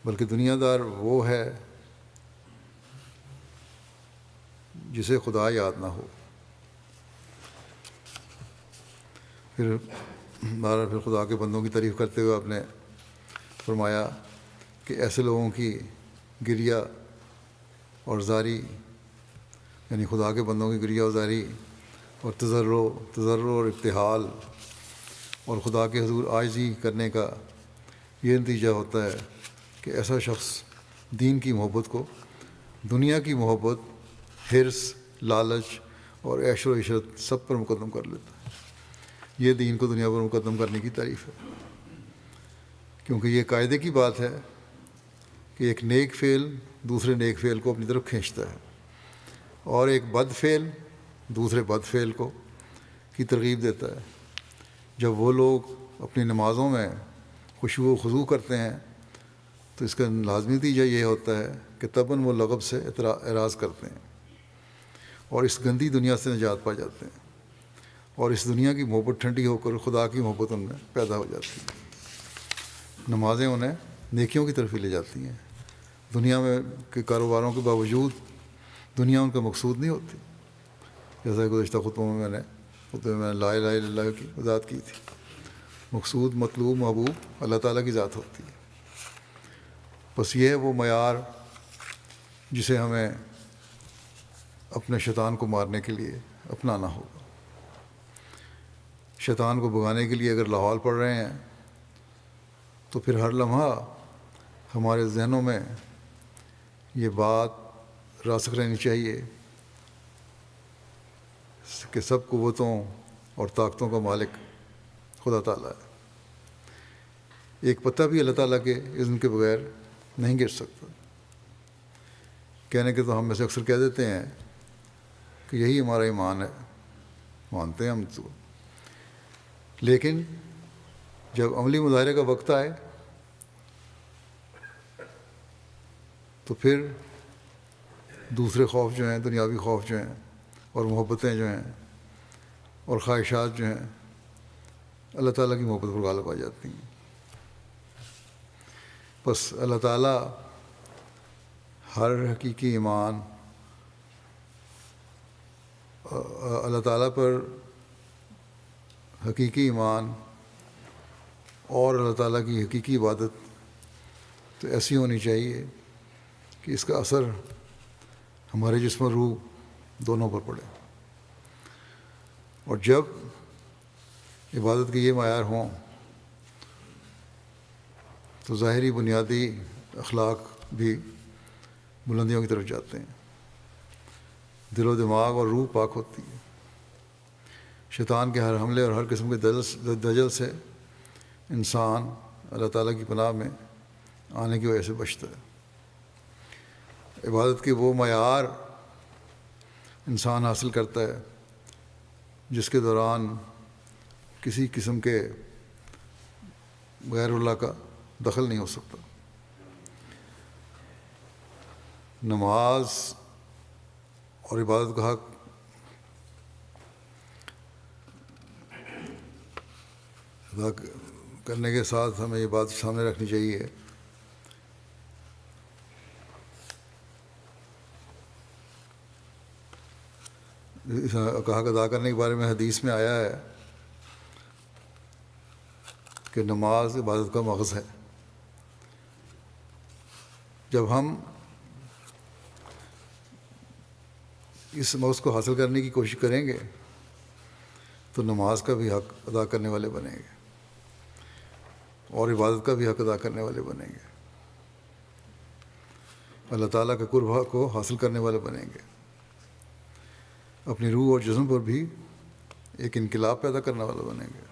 بلکہ دنیا دار وہ ہے جسے خدا یاد نہ ہو۔ پھر خدا کے بندوں کی تعریف کرتے ہوئے آپ نے فرمایا کہ ایسے لوگوں کی گریہ اور زاری، یعنی خدا کے بندوں کی گریہ و زاری اور تضرع اور ابتحال اور خدا کے حضور عاجزی کرنے کا یہ نتیجہ ہوتا ہے کہ ایسا شخص دین کی محبت کو دنیا کی محبت، حرص، لالچ اور عیش و عشرت سب پر مقدم کر لیتا ہے۔ یہ دین کو دنیا پر مقدم کرنے کی تعریف ہے، کیونکہ یہ قاعدے کی بات ہے کہ ایک نیک فعل دوسرے نیک فعل کو اپنی طرف کھینچتا ہے، اور ایک بد فعل دوسرے بد فعل کو کی ترغیب دیتا ہے۔ جب وہ لوگ اپنی نمازوں میں خشوع و خضوع کرتے ہیں تو اس کا لازمی نتیجہ یہ ہوتا ہے کہ تباً وہ لغب سے اعراض کرتے ہیں اور اس گندی دنیا سے نجات پا جاتے ہیں، اور اس دنیا کی محبت ٹھنڈی ہو کر خدا کی محبت ان میں پیدا ہو جاتی ہے۔ نمازیں انہیں نیکیوں کی طرف ہی لے جاتی ہیں۔ دنیا میں کے کاروباروں کے باوجود دنیا ان کا مقصود نہیں ہوتی، جیسا کہ گزشتہ خطبوں میں میں نے لا الہ الا اللہ کی وضاحت کی تھی۔ مقصود، مطلوب، محبوب اللہ تعالیٰ کی ذات ہوتی ہے۔ بس یہ ہے وہ معیار جسے ہمیں اپنے شیطان کو مارنے کے لیے اپنانا ہوگا۔ شیطان کو بھگانے کے لیے اگر لاحول پڑ رہے ہیں تو پھر ہر لمحہ ہمارے ذہنوں میں یہ بات راسخ رہنی چاہیے کہ سب قوتوں اور طاقتوں کا مالک خدا تعالیٰ ہے۔ ایک پتہ بھی اللہ تعالیٰ کے اذن کے بغیر نہیں گر سکتا۔ کہنے کے تو ہم میں سے اکثر کہہ دیتے ہیں کہ یہی ہمارا ایمان ہے، مانتے ہیں ہم تو، لیکن جب عملی مظاہرے کا وقت آئے تو پھر دوسرے خوف جو ہیں، دنیاوی خوف جو ہیں اور محبتیں جو ہیں اور خواہشات جو ہیں، اللہ تعالیٰ کی محبت پر غالب آ جاتی ہیں۔ بس اللہ تعالیٰ ہر حقیقی ایمان، اللہ تعالیٰ پر حقیقی ایمان اور اللہ تعالیٰ کی حقیقی عبادت تو ایسی ہونی چاہیے کہ اس کا اثر ہمارے جسم و روح دونوں پر پڑے، اور جب عبادت کے یہ معیار ہوں تو ظاہری بنیادی اخلاق بھی بلندیوں کی طرف جاتے ہیں، دل و دماغ اور روح پاک ہوتی ہے، شیطان کے ہر حملے اور ہر قسم کے دجل سے انسان اللہ تعالیٰ کی پناہ میں آنے کی وجہ سے بچتا ہے۔ عبادت کے وہ معیار انسان حاصل کرتا ہے جس کے دوران کسی قسم کے غیر اللہ کا دخل نہیں ہو سکتا۔ نماز اور عبادت کا حق ادا کرنے کے ساتھ ہمیں یہ بات سامنے رکھنی چاہیے اس حق ادا کرنے کے بارے میں حدیث میں آیا ہے کہ نماز عبادت کا مغز ہے۔ جب ہم اس مغز کو حاصل کرنے کی کوشش کریں گے تو نماز کا بھی حق ادا کرنے والے بنیں گے اور عبادت کا بھی حق ادا کرنے والے بنیں گے، اللہ تعالیٰ کے قرب کو حاصل کرنے والے بنیں گے، اپنی روح اور جسم پر بھی ایک انقلاب پیدا کرنے والا بنیں گے۔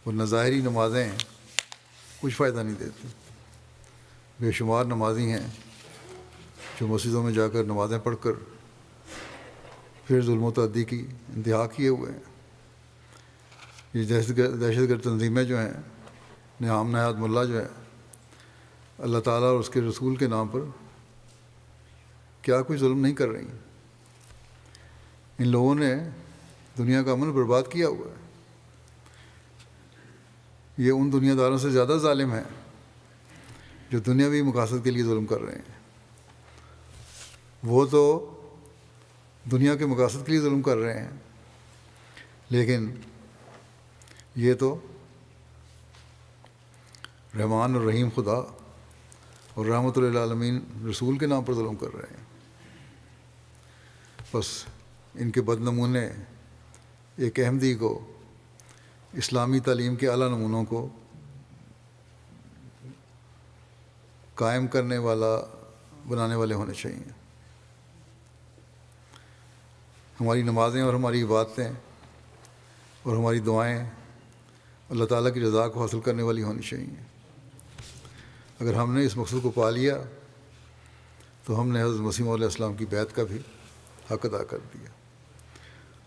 ورنہ ظاہری نمازیں کچھ فائدہ نہیں دیتی۔ بے شمار نمازی ہیں جو مسجدوں میں جا کر نمازیں پڑھ کر پھر ظلم و تعدی کی انتہا کیے ہوئے ہیں۔ یہ دہشت گرد تنظیمیں جو ہیں، نعام نہاد ملا جو ہے، اللہ تعالیٰ اور اس کے رسول کے نام پر کیا کوئی ظلم نہیں کر رہی؟ ان لوگوں نے دنیا کا امن برباد کیا ہوا ہے۔ یہ ان دنیا داروں سے زیادہ ظالم ہیں جو دنیاوی مقاصد کے لیے ظلم کر رہے ہیں۔ وہ تو دنیا کے مقاصد کے لیے ظلم کر رہے ہیں، لیکن یہ تو رحمان اور رحیم خدا اور رحمت للعالمین رسول کے نام پر ظلم کر رہے ہیں. بس ان کے بد نمونے ایک احمدی کو اسلامی تعلیم کے اعلیٰ نمونوں کو قائم کرنے والا بنانے والے ہونے چاہیے. ہماری نمازیں اور ہماری عبادتیں اور ہماری دعائیں اللہ تعالیٰ کی رضا کو حاصل کرنے والی ہونی چاہیے. اگر ہم نے اس مقصد کو پا لیا تو ہم نے حضرت مسیح علیہ السلام کی بیعت کا بھی حق ادا کر دیا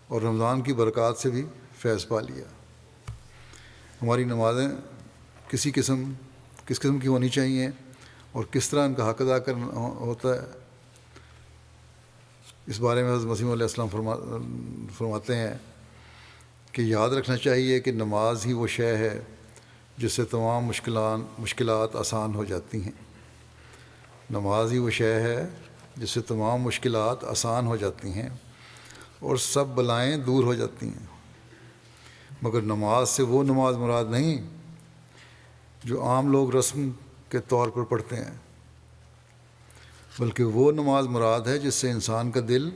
اور رمضان کی برکات سے بھی فیض پا لیا. ہماری نمازیں کس قسم کی ہونی چاہیے اور کس طرح ان کا حق ادا کرنا ہوتا ہے، اس بارے میں حضرت مسیح علیہ السلام فرماتے ہیں کہ یاد رکھنا چاہیے کہ نماز ہی وہ شے ہے جس سے تمام مشکلات آسان ہو جاتی ہیں. نماز ہی وہ شے ہے جس سے تمام مشکلات آسان ہو جاتی ہیں اور سب بلائیں دور ہو جاتی ہیں. مگر نماز سے وہ نماز مراد نہیں جو عام لوگ رسم کے طور پر پڑھتے ہیں، بلکہ وہ نماز مراد ہے جس سے انسان کا دل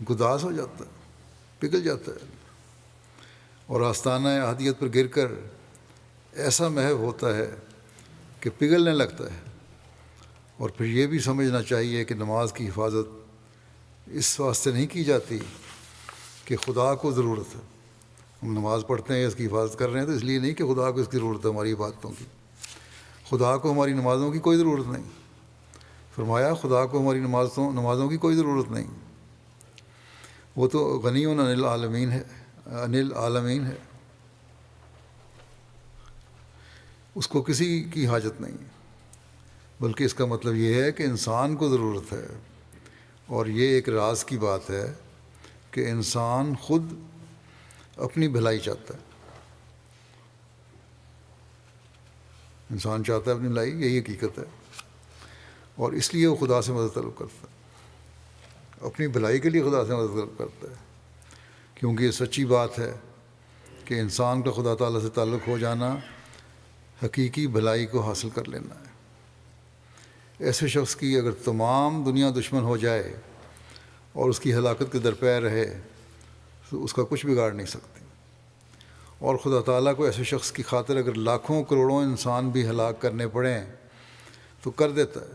گداز ہو جاتا ہے، پگھل جاتا ہے اور آستانہ احدیت پر گر کر ایسا محو ہوتا ہے کہ پگھلنے لگتا ہے. اور پھر یہ بھی سمجھنا چاہیے کہ نماز کی حفاظت اس واسطے نہیں کی جاتی کہ خدا کو ضرورت ہے. ہم نماز پڑھتے ہیں، اس کی حفاظت کر رہے ہیں تو اس لیے نہیں کہ خدا کو اس کی ضرورت ہے ہماری عبادتوں کی. خدا کو ہماری نمازوں کی کوئی ضرورت نہیں. فرمایا خدا کو ہماری نمازوں کی کوئی ضرورت نہیں، وہ تو غنی عن العالمین ہے، اس کو کسی کی حاجت نہیں. بلکہ اس کا مطلب یہ ہے کہ انسان کو ضرورت ہے. اور یہ ایک راز کی بات ہے کہ انسان خود اپنی بھلائی چاہتا ہے. انسان چاہتا ہے اپنی بھلائی، یہی حقیقت ہے، اور اس لیے وہ خدا سے مدد طلب کرتا ہے، اپنی بھلائی کے لیے خدا سے مدد طلب کرتا ہے. کیونکہ یہ سچی بات ہے کہ انسان کا خدا تعالیٰ سے تعلق ہو جانا حقیقی بھلائی کو حاصل کر لینا ہے. ایسے شخص کی اگر تمام دنیا دشمن ہو جائے اور اس کی ہلاکت کے درپے رہے تو اس کا کچھ بگاڑ نہیں سکتی. اور خدا تعالیٰ کو ایسے شخص کی خاطر اگر لاکھوں کروڑوں انسان بھی ہلاک کرنے پڑیں تو کر دیتا ہے،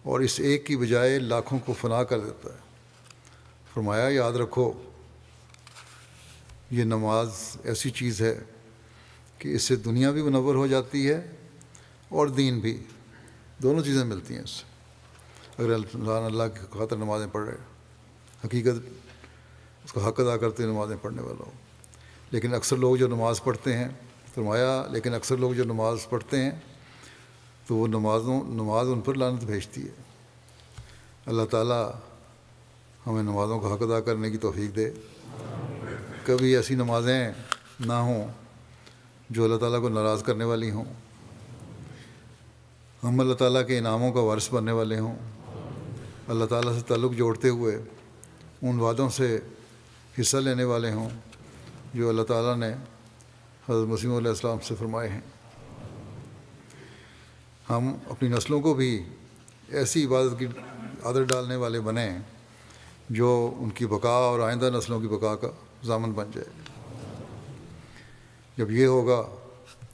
اور اس ایک کی بجائے لاکھوں کو فنا کر دیتا ہے. فرمایا یاد رکھو یہ نماز ایسی چیز ہے کہ اس سے دنیا بھی منور ہو جاتی ہے اور دین بھی، دونوں چیزیں ملتی ہیں اس سے. اگر اللہ کی خاطر نمازیں پڑھ رہے، حقیقت اس کا حق ادا کرتے نمازیں پڑھنے والا ہو. لیکن اکثر لوگ جو نماز پڑھتے ہیں، فرمایا لیکن اکثر لوگ جو نماز پڑھتے ہیں تو وہ نماز ان پر لعنت بھیجتی ہے. اللہ تعالیٰ ہمیں نمازوں کا حق ادا کرنے کی توفیق دے. کبھی ایسی نمازیں نہ ہوں جو اللہ تعالیٰ کو ناراض کرنے والی ہوں. ہم اللہ تعالیٰ کے انعاموں کا وارث بننے والے ہوں، اللہ تعالیٰ سے تعلق جوڑتے ہوئے ان وعدوں سے حصہ لینے والے ہوں جو اللہ تعالیٰ نے حضرت مسیح علیہ السلام سے فرمائے ہیں. ہم اپنی نسلوں کو بھی ایسی عبادت کی عادت ڈالنے والے بنیں جو ان کی بقا اور آئندہ نسلوں کی بقا کا ضامن بن جائے. جب یہ ہوگا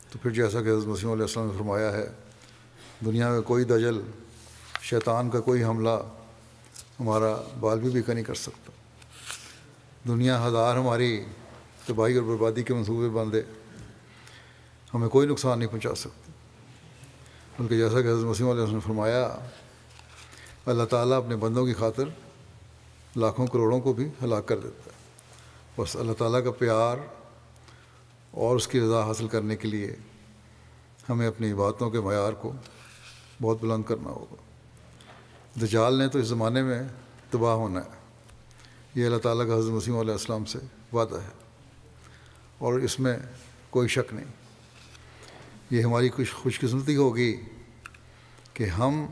تو پھر جیسا کہ حضرت مسیح علیہ السلام نے فرمایا ہے، دنیا میں کوئی دجل، شیطان کا کوئی حملہ ہمارا بال بھی بیکا نہیں کر سکتا. دنیا ہزار ہماری تباہی اور بربادی کے منصوبے باندھے، ہمیں کوئی نقصان نہیں پہنچا سکتی. بلکہ جیسا کہ حضرت مسیح علیہ السلام نے فرمایا، اللہ تعالیٰ اپنے بندوں کی خاطر لاکھوں کروڑوں کو بھی ہلاک کر دیتا ہے. بس اللہ تعالیٰ کا پیار اور اس کی رضا حاصل کرنے کے لیے ہمیں اپنی عبادتوں کے معیار کو بہت بلند کرنا ہوگا. دجال نے تو اس زمانے میں تباہ ہونا ہے، یہ اللہ تعالیٰ کا حضرت مسیح علیہ السلام سے وعدہ ہے اور اس میں کوئی شک نہیں. یہ ہماری کچھ خوش قسمتی ہوگی کہ ہم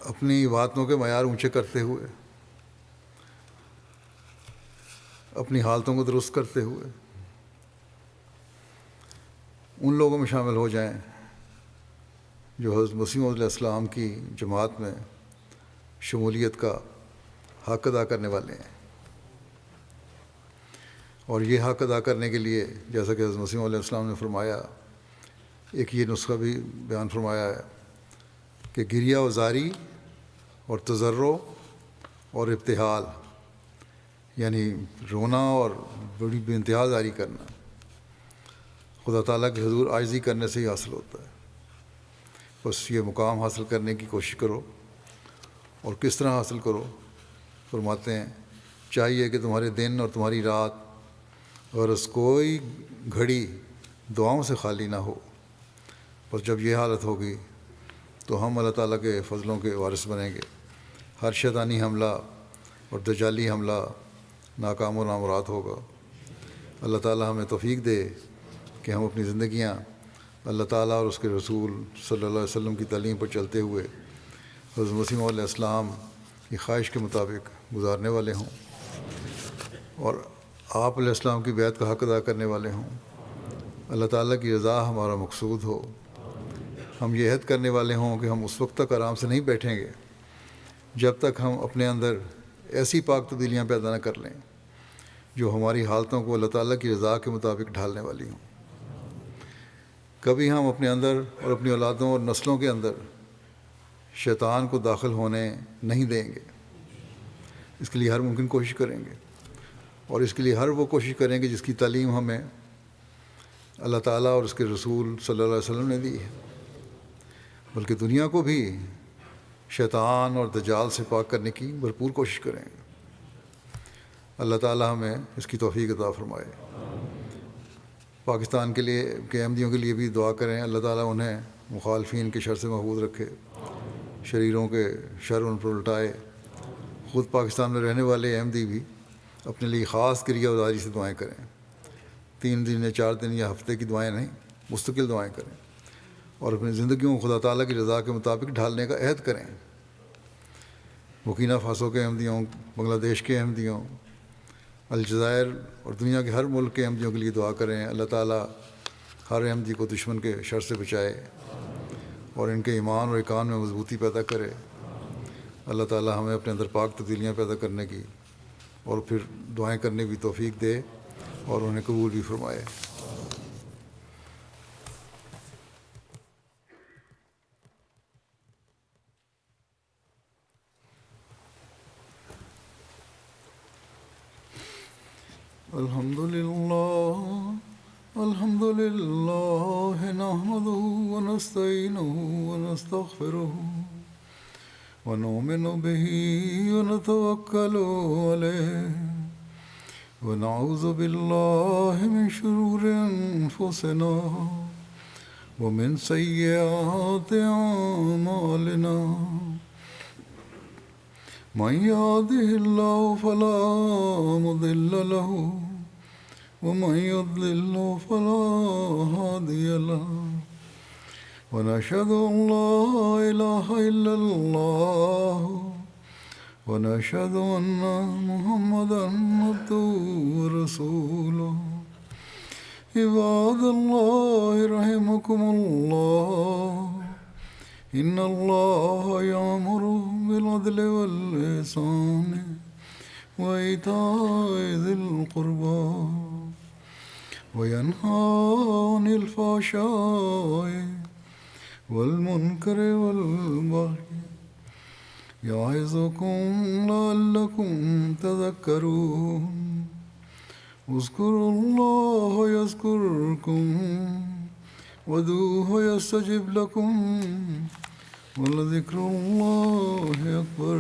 اپنی عبادتوں کے معیار اونچے کرتے ہوئے اپنی حالتوں کو درست کرتے ہوئے ان لوگوں میں شامل ہو جائیں جو حضرت مسیح علیہ السلام کی جماعت میں شمولیت کا حق ادا کرنے والے ہیں. اور یہ حق ادا کرنے کے لیے جیسا کہ حضرت مسیح علیہ السلام نے فرمایا، ایک یہ نسخہ بھی بیان فرمایا ہے کہ گریہ و زاری اور تضرع اور ابتحال، یعنی رونا اور بڑی بے انتہا زاری کرنا، خدا تعالیٰ کے حضور عاجزی کرنے سے ہی حاصل ہوتا ہے. بس یہ مقام حاصل کرنے کی کوشش کرو. اور کس طرح حاصل کرو؟ فرماتے ہیں چاہیے کہ تمہارے دن اور تمہاری رات غرض کوئی گھڑی دعاؤں سے خالی نہ ہو. بس جب یہ حالت ہوگی تو ہم اللہ تعالیٰ کے فضلوں کے وارث بنیں گے. ہر شیطانی حملہ اور دجالی حملہ ناکام و نامراد ہوگا. اللہ تعالیٰ ہمیں توفیق دے کہ ہم اپنی زندگیاں اللہ تعالیٰ اور اس کے رسول صلی اللہ علیہ وسلم کی تعلیم پر چلتے ہوئے حضرت مسیح علیہ السلام کی خواہش کے مطابق گزارنے والے ہوں اور آپ علیہ السلام کی بیعت کا حق ادا کرنے والے ہوں. اللہ تعالیٰ کی رضا ہمارا مقصود ہو. ہم یہ عہد کرنے والے ہوں کہ ہم اس وقت تک آرام سے نہیں بیٹھیں گے جب تک ہم اپنے اندر ایسی پاک تبدیلیاں پیدا نہ کر لیں جو ہماری حالتوں کو اللہ تعالیٰ کی رضا کے مطابق ڈھالنے والی ہوں. کبھی ہم اپنے اندر اور اپنی اولادوں اور نسلوں کے اندر شیطان کو داخل ہونے نہیں دیں گے. اس کے لیے ہر ممکن کوشش کریں گے اور اس کے لیے ہر وہ کوشش کریں گے جس کی تعلیم ہمیں اللہ تعالیٰ اور اس کے رسول صلی اللہ علیہ وسلم نے دی ہے. بلکہ دنیا کو بھی شیطان اور دجال سے پاک کرنے کی بھرپور کوشش کریں گے. اللہ تعالیٰ ہمیں اس کی توفیق عطا فرمائے. پاکستان کے لیے کے احمدیوں کے لیے بھی دعا کریں. اللہ تعالیٰ انہیں مخالفین کے شر سے محفوظ رکھے، شریروں کے شر ان پر الٹائے. خود پاکستان میں رہنے والے احمدی بھی اپنے لیے خاص کریا وداری سے دعائیں کریں. 3 دن یا 4 دن یا ہفتے کی دعائیں نہیں، مستقل دعائیں کریں اور اپنی زندگیوں کو خدا تعالیٰ کی رضا کے مطابق ڈھالنے کا عہد کریں. بورکینا فاسو کے احمدیوں، بنگلہ دیش کے احمدیوں، الجزائر اور دنیا کے ہر ملک کے احمدیوں کے لیے دعا کریں. اللہ تعالیٰ ہر احمدی کو دشمن کے شر سے بچائے اور ان کے ایمان اور اقان میں مضبوطی پیدا کرے. اللہ تعالیٰ ہمیں اپنے اندر پاک تبدیلیاں پیدا کرنے کی اور پھر دعائیں کرنے کی توفیق دے اور انہیں قبول بھی فرمائے. الحمد لله نحمده ونستعينه ونستغفره ونؤمن به ونتوكل عليه ونعوذ بالله من شرور أنفسنا ومن سيئات أعمالنا. من يهده الله فلا مضل له ومن يضلل فلا هادي له. ونشهد أن لا إله إلا الله ونشهد أن محمدا عبده ورسوله. عباد الله رحمكم الله، إن الله يأمر بالعدل والإحسان وإيتاء ذي القربى وينهى عن الفحشاء والمنكر والبغي يعظكم لعلكم تذكرون. اذكروا الله يذكركم وادعوه يستجب لكم ولذكر الله أكبر.